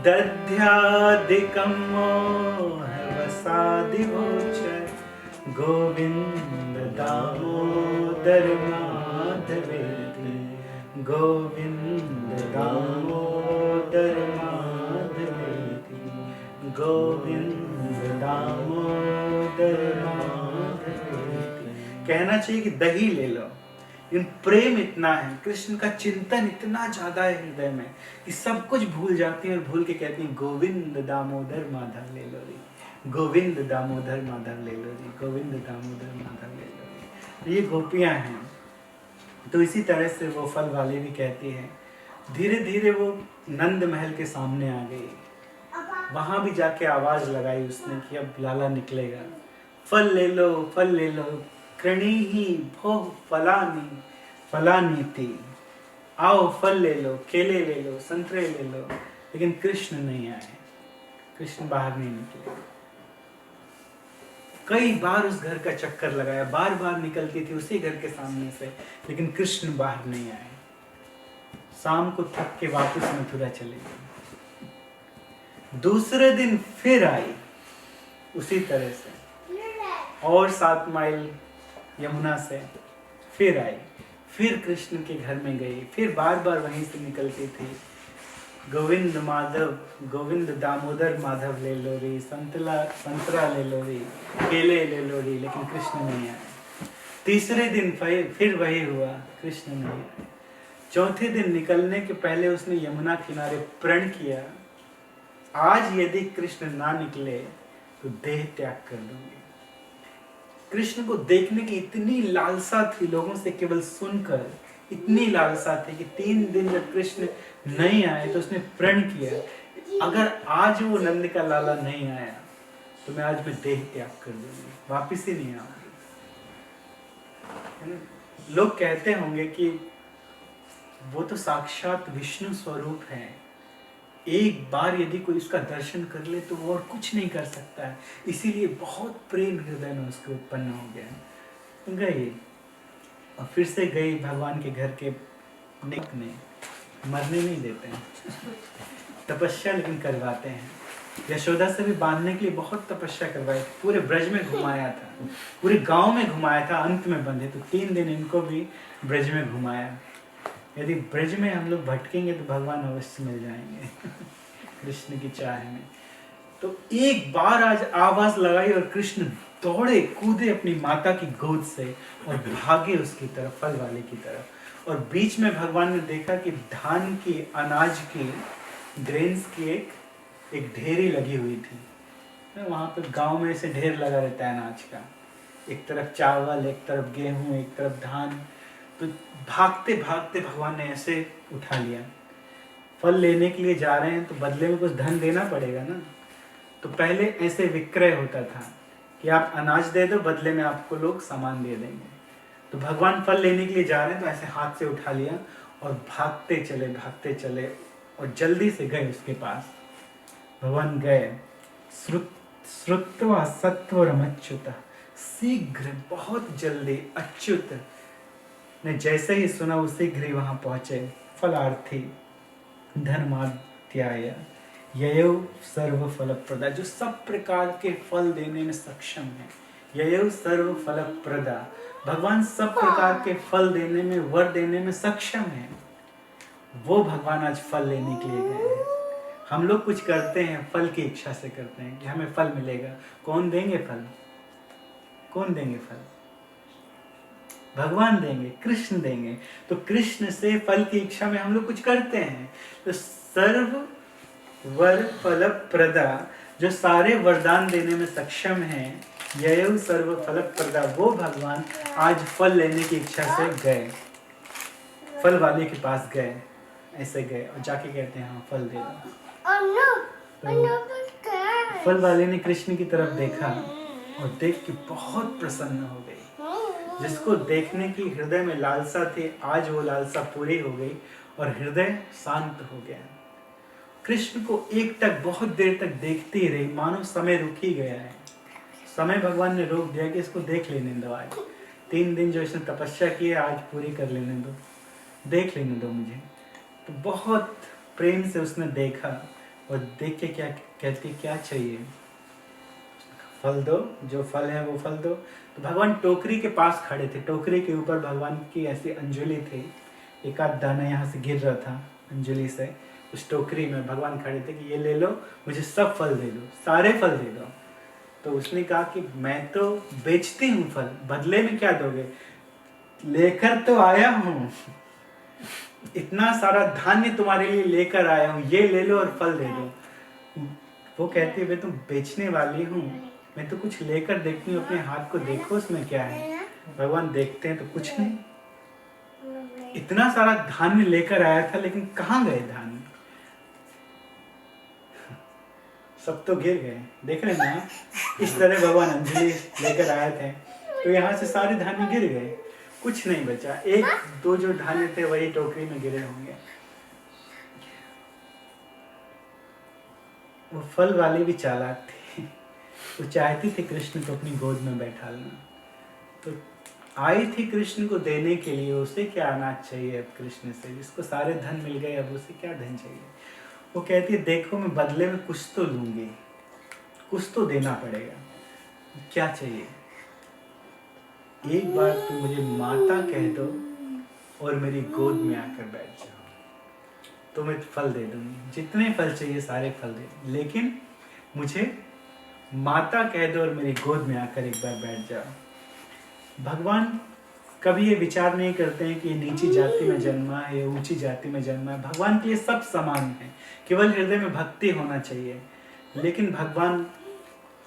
दध्यादिकं मोह वसादि गोचर, गोविंद दामोदर माधवेति, गोविंद दामोदर माधवेति, गोविंद दामोदर माधवेति। कहना चाहिए कि दही ले लो। इन प्रेम इतना है, कृष्ण का चिंतन इतना ज्यादा है हृदय में कि सब कुछ भूल जाती हैं और भूल के कहती हैं गोविंद दामोदर माधव ले लो री, गोविंद दामोदर माधव ले लो री, गोविंद दामोदर माधव ले लो री। तो ये गोपियां हैं। तो इसी तरह से वो फल वाली भी कहती है। धीरे धीरे वो नंद महल के सामने आ गई। वहां भी जाके आवाज लगाई उसने कि अब लाला निकलेगा। फल ले लो, फल ले लो। कृणीहि भो फलानी फलानीति, आओ फल ले लो, केले ले लो, संतरे ले लो। लेकिन कृष्ण नहीं आए, कृष्ण बाहर नहीं निकले। कई बार उस घर का चक्कर लगाया, बार बार निकलती थी उसी घर के सामने से, लेकिन कृष्ण बाहर नहीं आए। शाम को थक के वापस मथुरा चले गए। दूसरे दिन फिर आई उसी तरह से और 7 माइल यमुना से फिर आई, फिर कृष्ण के घर में गई, फिर बार बार वहीं से निकलती थी। गोविंद माधव, गोविंद दामोदर माधव ले लो री, संतरा ले लो री, केले ले लो री, लेकिन कृष्ण नहीं आए। तीसरे दिन फिर वही हुआ, कृष्ण नहीं आए। चौथे दिन निकलने के पहले उसने यमुना किनारे प्रण किया, आज यदि कृष्ण ना निकले तो देह त्याग कर दूंगी। कृष्ण को देखने की इतनी लालसा थी, लोगों से केवल सुनकर इतनी लालसा थी कि 3 दिन जब कृष्ण नहीं आए तो उसने प्रण किया, अगर आज वो नंद का लाला नहीं आया तो मैं आज देह त्याग कर दूंगी, वापिस ही नहीं आऊंगी। लोग कहते होंगे कि वो तो साक्षात विष्णु स्वरूप है। एक बार यदि कोई उसका दर्शन कर ले तो वो और कुछ नहीं कर सकता है। इसीलिए बहुत प्रेम हृदय में उसके उत्पन्न हो गया। गई और फिर से गई भगवान के घर के निक में, मरने नहीं देते हैं, तपस्या लेकिन करवाते हैं। यशोदा से भी बांधने के लिए बहुत तपस्या करवाई, पूरे ब्रज में घुमाया था, पूरे गांव में घुमाया था, अंत में बंधे तो 3 दिन इनको भी ब्रज में घुमाया। यदि ब्रज में हम लोग भटकेंगे तो भगवान अवश्य मिल जाएंगे कृष्ण की चाह में। तो एक बार आज आवाज लगाई और कृष्ण दौड़े कूदे अपनी माता की गोद से और भागे उसकी तरफ, फल वाले की तरफ। और बीच में भगवान ने देखा कि धान की, अनाज की, ग्रेन्स की एक ढेरी लगी हुई थी। वहां पे गांव में ऐसे ढेर लगा रहता है अनाज का, एक तरफ चावल, एक तरफ गेहूं, एक तरफ धान। तो भागते भागते भगवान ने ऐसे उठा लिया। फल लेने के लिए जा रहे हैं तो बदले में कुछ धन देना पड़ेगा ना। तो पहले ऐसे विक्रय होता था कि आप अनाज दे दो, बदले में आपको लोग सामान दे देंगे। तो भगवान फल लेने के लिए जा रहे हैं तो ऐसे हाथ से उठा लिया और भागते चले और जल्दी से गए उसके पास। भगवान गए, श्रुत्वा सत्वरमच्युत, शीघ्र बहुत जल्दी अच्युत ने जैसे ही सुना वो शीघ्र ही वहां पहुंचे। फलार्थी धर्माध्याय ययौ सर्व फल प्रदा, जो सब प्रकार के फल देने में सक्षम है। ययौ सर्व फल प्रदा, भगवान सब प्रकार के फल देने में, वर देने में सक्षम है। वो भगवान आज फल लेने के लिए गए हैं। हम लोग कुछ करते हैं फल की इच्छा से करते हैं कि हमें फल मिलेगा। कौन देंगे फल? कौन देंगे फल? भगवान देंगे, कृष्ण देंगे। तो कृष्ण से फल की इच्छा में हम लोग कुछ करते हैं। तो सर्व वर फल प्रदा, जो सारे वरदान देने में सक्षम है, ययौ सर्व फल प्रदा, वो भगवान आज फल लेने की इच्छा से गए, फल वाले के पास गए। ऐसे गए और जाके कहते हैं हाँ फल दे दो। तो फल वाले ने कृष्ण की तरफ देखा और देख के बहुत प्रसन्न हो गई। जिसको देखने की हृदय में लालसा थी, आज वो लालसा पूरी हो गई और हृदय शांत हो गया। कृष्ण को एक टक बहुत देर तक देखती ही रही, मानो समय रुक ही गया है। समय भगवान ने रोक दिया कि इसको देख लेने दो, आज 3 दिन जो इसने तपस्या की है आज पूरी कर लेने दो, देख लेने दो मुझे। तो बहुत प्रेम से उसने देखा और देख के क्या कहती, क्या चाहिए? फल दो, जो फल है वो फल दो। तो भगवान टोकरी के पास खड़े थे, टोकरी के ऊपर भगवान की ऐसी अंजलि थी, एक आध दाना यहाँ से गिर रहा था अंजलि से। उस टोकरी में भगवान खड़े थे कि ये ले लो, मुझे सब फल दे दो, सारे फल दे दो। तो उसने कहा कि मैं तो बेचती हूँ फल, बदले में क्या दोगे? लेकर तो आया हूँ, इतना सारा धान्य तुम्हारे लिए लेकर आया हूँ, ये ले लो और फल दे दो। वो कहती है मैं तो बेचने वाली हूँ, मैं तो कुछ लेकर देखती हूँ, अपने हाथ को देखो उसमें क्या है। भगवान देखते हैं तो कुछ नहीं, इतना सारा धान्य लेकर आया था लेकिन कहाँ गए धान्य? सब तो गिर गए। देख रहे हैं ना, इस तरह भगवान अंजलि लेकर आए थे तो यहाँ से सारे धान्य गिर गए, कुछ नहीं बचा। 1-2 जो धान्य थे वही टोकरी में गिरे होंगे। वो फल वाली भी चालाक थी, वो चाहती थी कृष्ण को अपनी गोद में बैठा लेना। तो आई थी कृष्ण को देने के लिए, उसे क्या अनाज चाहिए अब कृष्ण से, जिसको सारे धन मिल गए, अब उसे क्या धन चाहिए? वो कहती है देखो मैं बदले में कुछ तो लूंगी, कुछ तो देना पड़ेगा, क्या चाहिए? एक बार तुम मुझे माता कह दो और मेरी गोद में आकर बैठ जाओ तो मैं फल दे दूंगी, जितने फल चाहिए सारे फल दे, लेकिन मुझे माता कह दो और मेरी गोद में आकर एक बार बैठ जाओ। भगवान कभी ये विचार नहीं करते हैं कि ये नीची जाति में जन्मा है, ये ऊंची जाति में जन्मा है। भगवान के लिए सब समान है, केवल हृदय में भक्ति होना चाहिए। लेकिन भगवान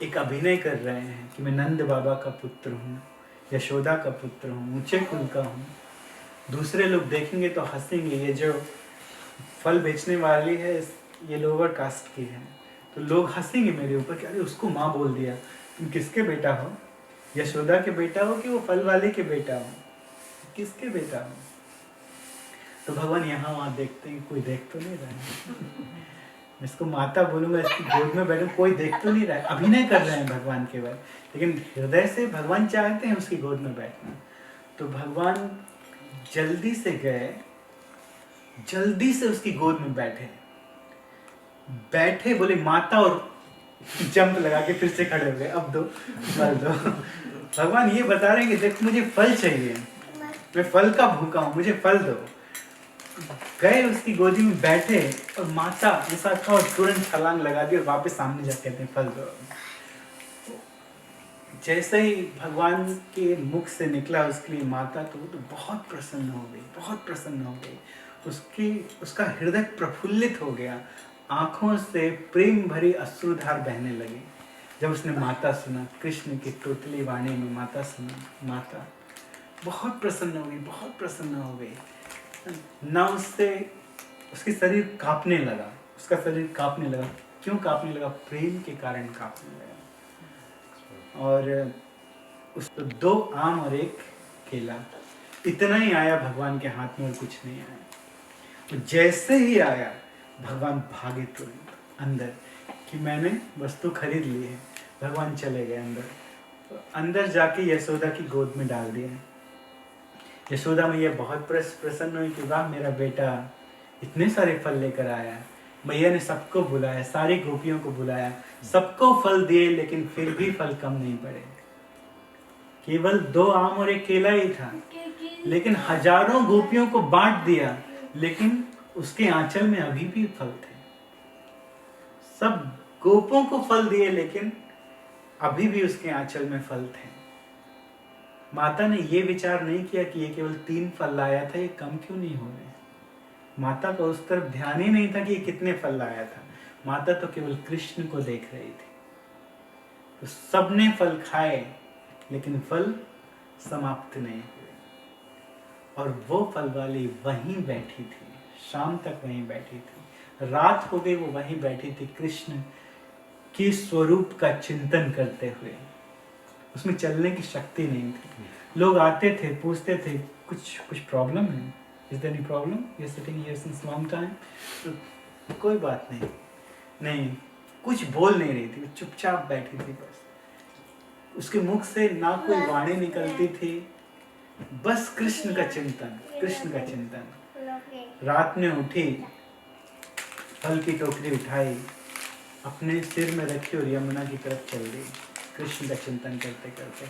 एक अभिनय कर रहे हैं कि मैं नंद बाबा का पुत्र हूँ, यशोदा का पुत्र हूँ, ऊंचे कुल का हूँ। दूसरे लोग देखेंगे तो हंसेंगे, ये जो फल बेचने वाली है ये लोअर कास्ट की है, तो लोग हंसेंगे मेरे ऊपर कि अरे उसको माँ बोल दिया। तुम किसके बेटा हो? यशोदा के बेटा हो कि वो फल वाले के बेटा हो? किसके बेटा हो? तो भगवान यहाँ वहाँ देखते हैं, कोई देख तो नहीं रहा है। मैं इसको माता बोलूँगा, इसकी गोद में बैठूँ, कोई देख तो नहीं रहा है। अभिनय कर रहे हैं भगवान केवल, लेकिन हृदय से भगवान चाहते हैं उसकी गोद में बैठना। तो भगवान जल्दी से गए, जल्दी से उसकी गोद में बैठे, बोले माता, और जंप लगा के फिर से खड़े हो गए, अब दो, फल दो। भगवान ये बता रहे हैं कि देख मुझे फल चाहिए, मैं फल का भूखा हूँ, मुझे फल दो। गए उसकी गोदी में बैठे, और माता ऐसा कहा और तुरंत छलांग लगा दी और वापस सामने जाके कहते हैं फल दो। जैसे ही भगवान के मुख से निकला उसके लिए माता, तो वो तो बहुत प्रसन्न हो गई, बहुत प्रसन्न हो गई। उसका हृदय प्रफुल्लित हो गया, आंखों से प्रेम भरी अश्रुधार बहने लगी जब उसने माता सुना, कृष्ण की तोतली वाणी में माता सुना। माता बहुत प्रसन्न हो गई, बहुत प्रसन्न हो गई। ना उसके शरीर कांपने लगा, उसका शरीर कांपने लगा। क्यों कांपने लगा? प्रेम के कारण कांपने लगा। और उसको 2 आम और 1 केला, इतना ही आया भगवान के हाथ में और कुछ नहीं आया। तो जैसे ही आया भगवान भागे तुरंत अंदर कि मैंने वस्तु खरीद ली है। भगवान चले गए अंदर, तो अंदर जाके यशोदा की गोद में डाल दिया। यशोदा मैया बहुत प्रसन्न हुई कि वाह, मेरा बेटा इतने सारे फल लेकर आया। मैया ने सबको बुलाया, सारी गोपियों को बुलाया, सबको फल दिए, लेकिन फिर भी फल कम नहीं पड़े। केवल 2 आम और 1 केला ही था, लेकिन हजारों गोपियों को बांट दिया, लेकिन उसके आंचल में अभी भी फल थे। सब गोपों को फल दिए, लेकिन अभी भी उसके आंचल में फल थे। माता ने ये विचार नहीं किया कि ये केवल 3 फल लाया था, ये कम क्यों नहीं हो रहे। माता का उस तरफ ध्यान ही नहीं था कि ये कितने फल लाया था। माता तो केवल कृष्ण को देख रही थी। तो सबने फल खाए, लेकिन फल समाप्त नहीं हुए। और वो फल वाली वहीं बैठी थी, शाम तक वहीं बैठी थी। रात हो गई, वो वहीं बैठी थी, कृष्ण के स्वरूप का चिंतन करते हुए। उसमें चलने की शक्ति नहीं थी। लोग आते थे, पूछते थे कुछ प्रॉब्लम है, is there any problem, you are sitting here since long time. तो कोई बात नहीं, कुछ बोल नहीं रही थी, चुपचाप बैठी थी। बस उसके मुख से ना कोई वाणी निकलती थी, बस कृष्ण का चिंतन, कृष्ण का चिंतन। रात में उठी, फल की टोकरी उठाई, अपने सिर में रखी और यमुना की तरफ चल गई, कृष्ण का चिंतन करते करते।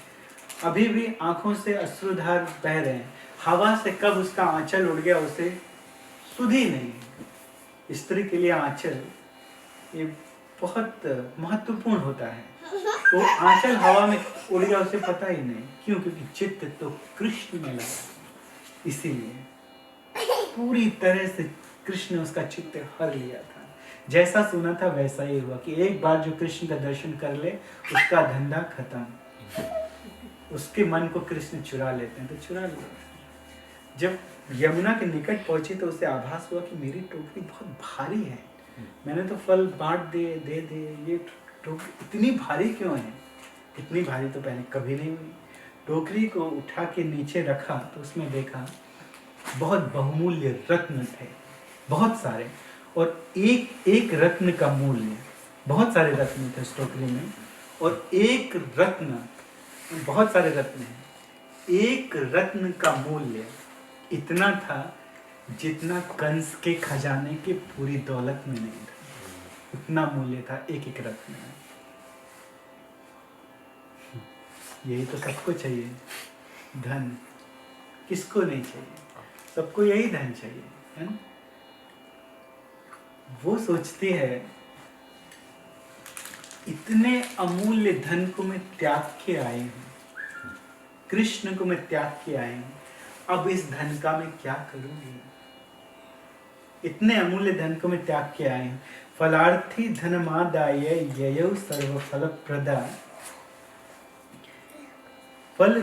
अभी भी आंखों से अश्रुधार बह रहे हैं। हवा से कब उसका आंचल उड़ गया उसे सुध ही नहीं। स्त्री के लिए आंचल ये बहुत महत्वपूर्ण होता है। वो आंचल हवा में उड़ गया, उसे पता ही नहीं। क्यों? क्योंकि चित्त तो कृष्ण में लगा, इसीलिए पूरी तरह से कृष्ण ने उसका चित्त हर लिया था। जैसा सुना था वैसा ही हुआ कि एक बार जो कृष्ण का दर्शन कर ले, उसका धंधा खत्म। उसके मन को कृष्ण चुरा लेते हैं, तो चुरा लिया। जब यमुना के निकट पहुंची तो उसे आभास हुआ कि मेरी टोकरी बहुत भारी है, मैंने तो फल बांट दिए, दे दिए, ये टोकरी इतनी भारी क्यों है? इतनी भारी तो पहले कभी नहीं हुई। टोकरी को उठा के नीचे रखा तो उसमें देखा बहुत बहुमूल्य रत्न थे, बहुत सारे, और एक एक रत्न का मूल्य, बहुत सारे रत्न थे उस टोकरी में, और एक रत्न, बहुत सारे रत्न हैं, एक रत्न का मूल्य इतना था जितना कंस के खजाने की पूरी दौलत में नहीं था। इतना मूल्य था एक एक रत्न में। यही तो सबको चाहिए, धन। किसको नहीं चाहिए? सबको यही धन चाहिए, है ना? वो सोचती है इतने अमूल्य धन को मैं त्याग के आई हूँ, कृष्ण को मैं त्याग के आई हूँ, अब इस धन का मैं क्या करूंगी? इतने अमूल्य धन को मैं त्याग के आई हूँ। फलार्थी धनमादाय ययौ सर्व फल प्रदा, फल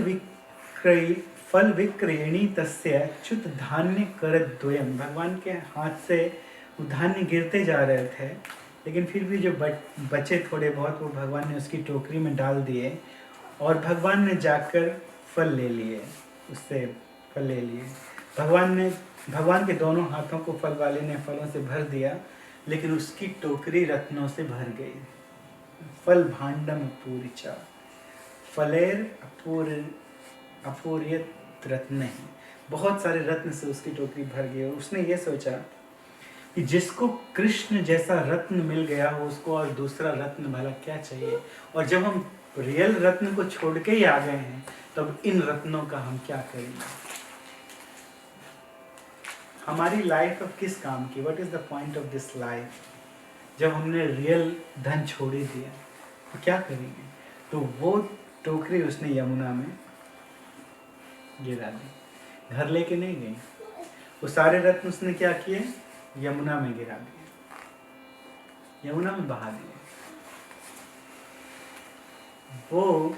विक्रयणी तस्य च्युत धान्य करत द्वयम। भगवान के हाथ से धान्य गिरते जा रहे थे, लेकिन फिर भी जो बचे थोड़े बहुत वो भगवान ने उसकी टोकरी में डाल दिए, और भगवान ने जाकर फल ले लिए, उससे फल ले लिए। भगवान के दोनों हाथों को फल वाले ने फलों से भर दिया, लेकिन उसकी टोकरी रत्नों से भर गई। फल भांडम पूरिचा फलेर अपूर्यत रत्न ही, बहुत सारे रत्न से उसकी टोकरी भर गई। और उसने ये सोचा कि जिसको कृष्ण जैसा रत्न मिल गया हो उसको और दूसरा रत्न भला क्या चाहिए। और जब हम रियल रत्न को छोड़ के ही आ गए हैं, तब इन रत्नों का हम क्या करेंगे। हमारी लाइफ अब किस काम की, what is the point of this life. जब हमने रियल धन छोड़ ही दिया तो क्या करेंगे। तो वो टोकरी उसने यमुना में गिरा दी, घर लेके नहीं गई। वो सारे रत्न उसने क्या किए, यमुना में गिरा दिए, यमुना में बहा दिए। वो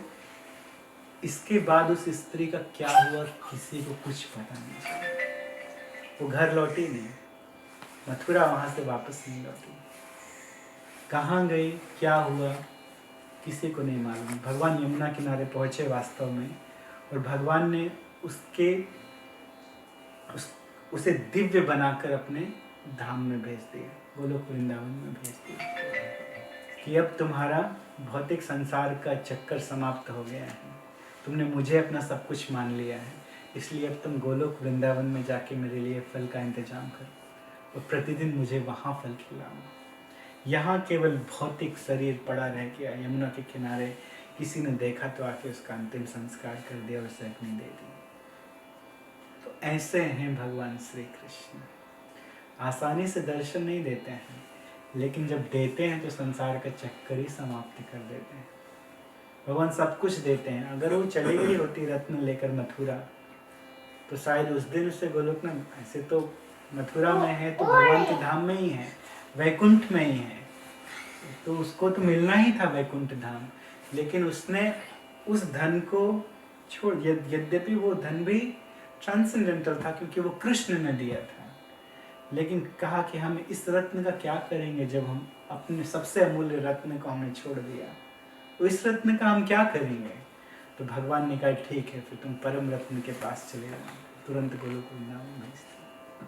इसके बाद उस स्त्री का क्या हुआ किसी को कुछ पता नहीं चला। वो घर लौटी नहीं, मथुरा वहां से वापस नहीं लौटी। कहाँ गई, क्या हुआ, किसी को नहीं मालूम। भगवान यमुना किनारे पहुंचे वास्तव में, और भगवान ने उसे दिव्य बनाकर अपने धाम में भेज दिया, गोलोक वृंदावन में भेज दिया कि अब तुम्हारा भौतिक संसार का चक्कर समाप्त हो गया है। तुमने मुझे अपना सब कुछ मान लिया है, इसलिए अब तुम गोलोक वृंदावन में जाके मेरे लिए फल का इंतजाम करो और प्रतिदिन मुझे वहाँ फल खिलाओ। यहाँ केवल भौतिक शरीर पड़ा रह गया। यमुना के किनारे किसी ने देखा तो आके उसका अंतिम संस्कार कर दिया और उसे अग्नि दे दी। तो ऐसे हैं भगवान श्री कृष्ण। आसानी से दर्शन नहीं देते हैं, लेकिन जब देते हैं तो संसार का चक्कर ही समाप्त कर देते हैं। भगवान सब कुछ देते हैं। अगर वो चली गई होती रत्न लेकर मथुरा, तो शायद उस दिन उसे गोलोक में, ऐसे तो मथुरा में है तो भगवान के धाम में ही है, वैकुंठ में ही है, तो उसको तो मिलना ही था वैकुंठ धाम। लेकिन उसने उस धन को छोड़, यद्यपि वो धन भी ट्रांसेंडेंटल था क्योंकि वो कृष्ण ने दिया था, लेकिन कहा कि हम इस रत्न का क्या करेंगे जब हम अपने सबसे अमूल्य रत्न को हमने छोड़ दिया, तो इस रत्न का हम क्या करेंगे। तो भगवान ने कहा ठीक है, फिर तुम परम रत्न के पास चले जाओ। तुरंत गोलोक वृंदावन भेज दिया।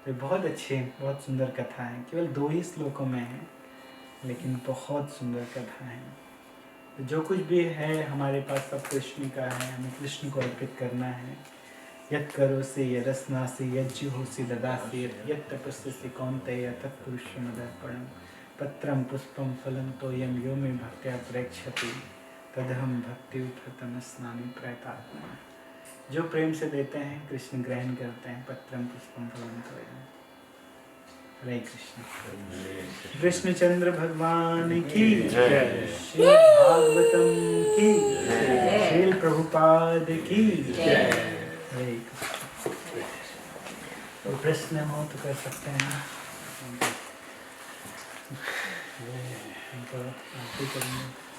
तो बहुत अच्छे, बहुत सुंदर कथा है। केवल 2 ही श्लोकों में है, लेकिन बहुत सुंदर कथा है। तो जो कुछ भी है हमारे पास सब कृष्ण का है, हमें कृष्ण को अर्पित करना है। यत् करोसि यदस्नासि यज्जुहोसि ददासि यत् तपस्यसि कौन्तेय तत्पुरुषमदर्पणम् पत्रं पुष्पं फलं तोयं यो मे भक्त्या प्रेक्षति तदहं भक्तियुक्तमस्नामि प्रयतात्मा। जो प्रेम से देते हैं कृष्ण ग्रहण करते हैं। पत्रम पुष्पम फलम तोयं। हरे कृष्ण। कृष्णचंद्र भगवान की जय, श्री भागवतम की जय, श्री प्रभुपाद की जय। हरे कृष्ण। तो प्रश्न हो तो कर सकते हैं। हमको आरती करेंगे।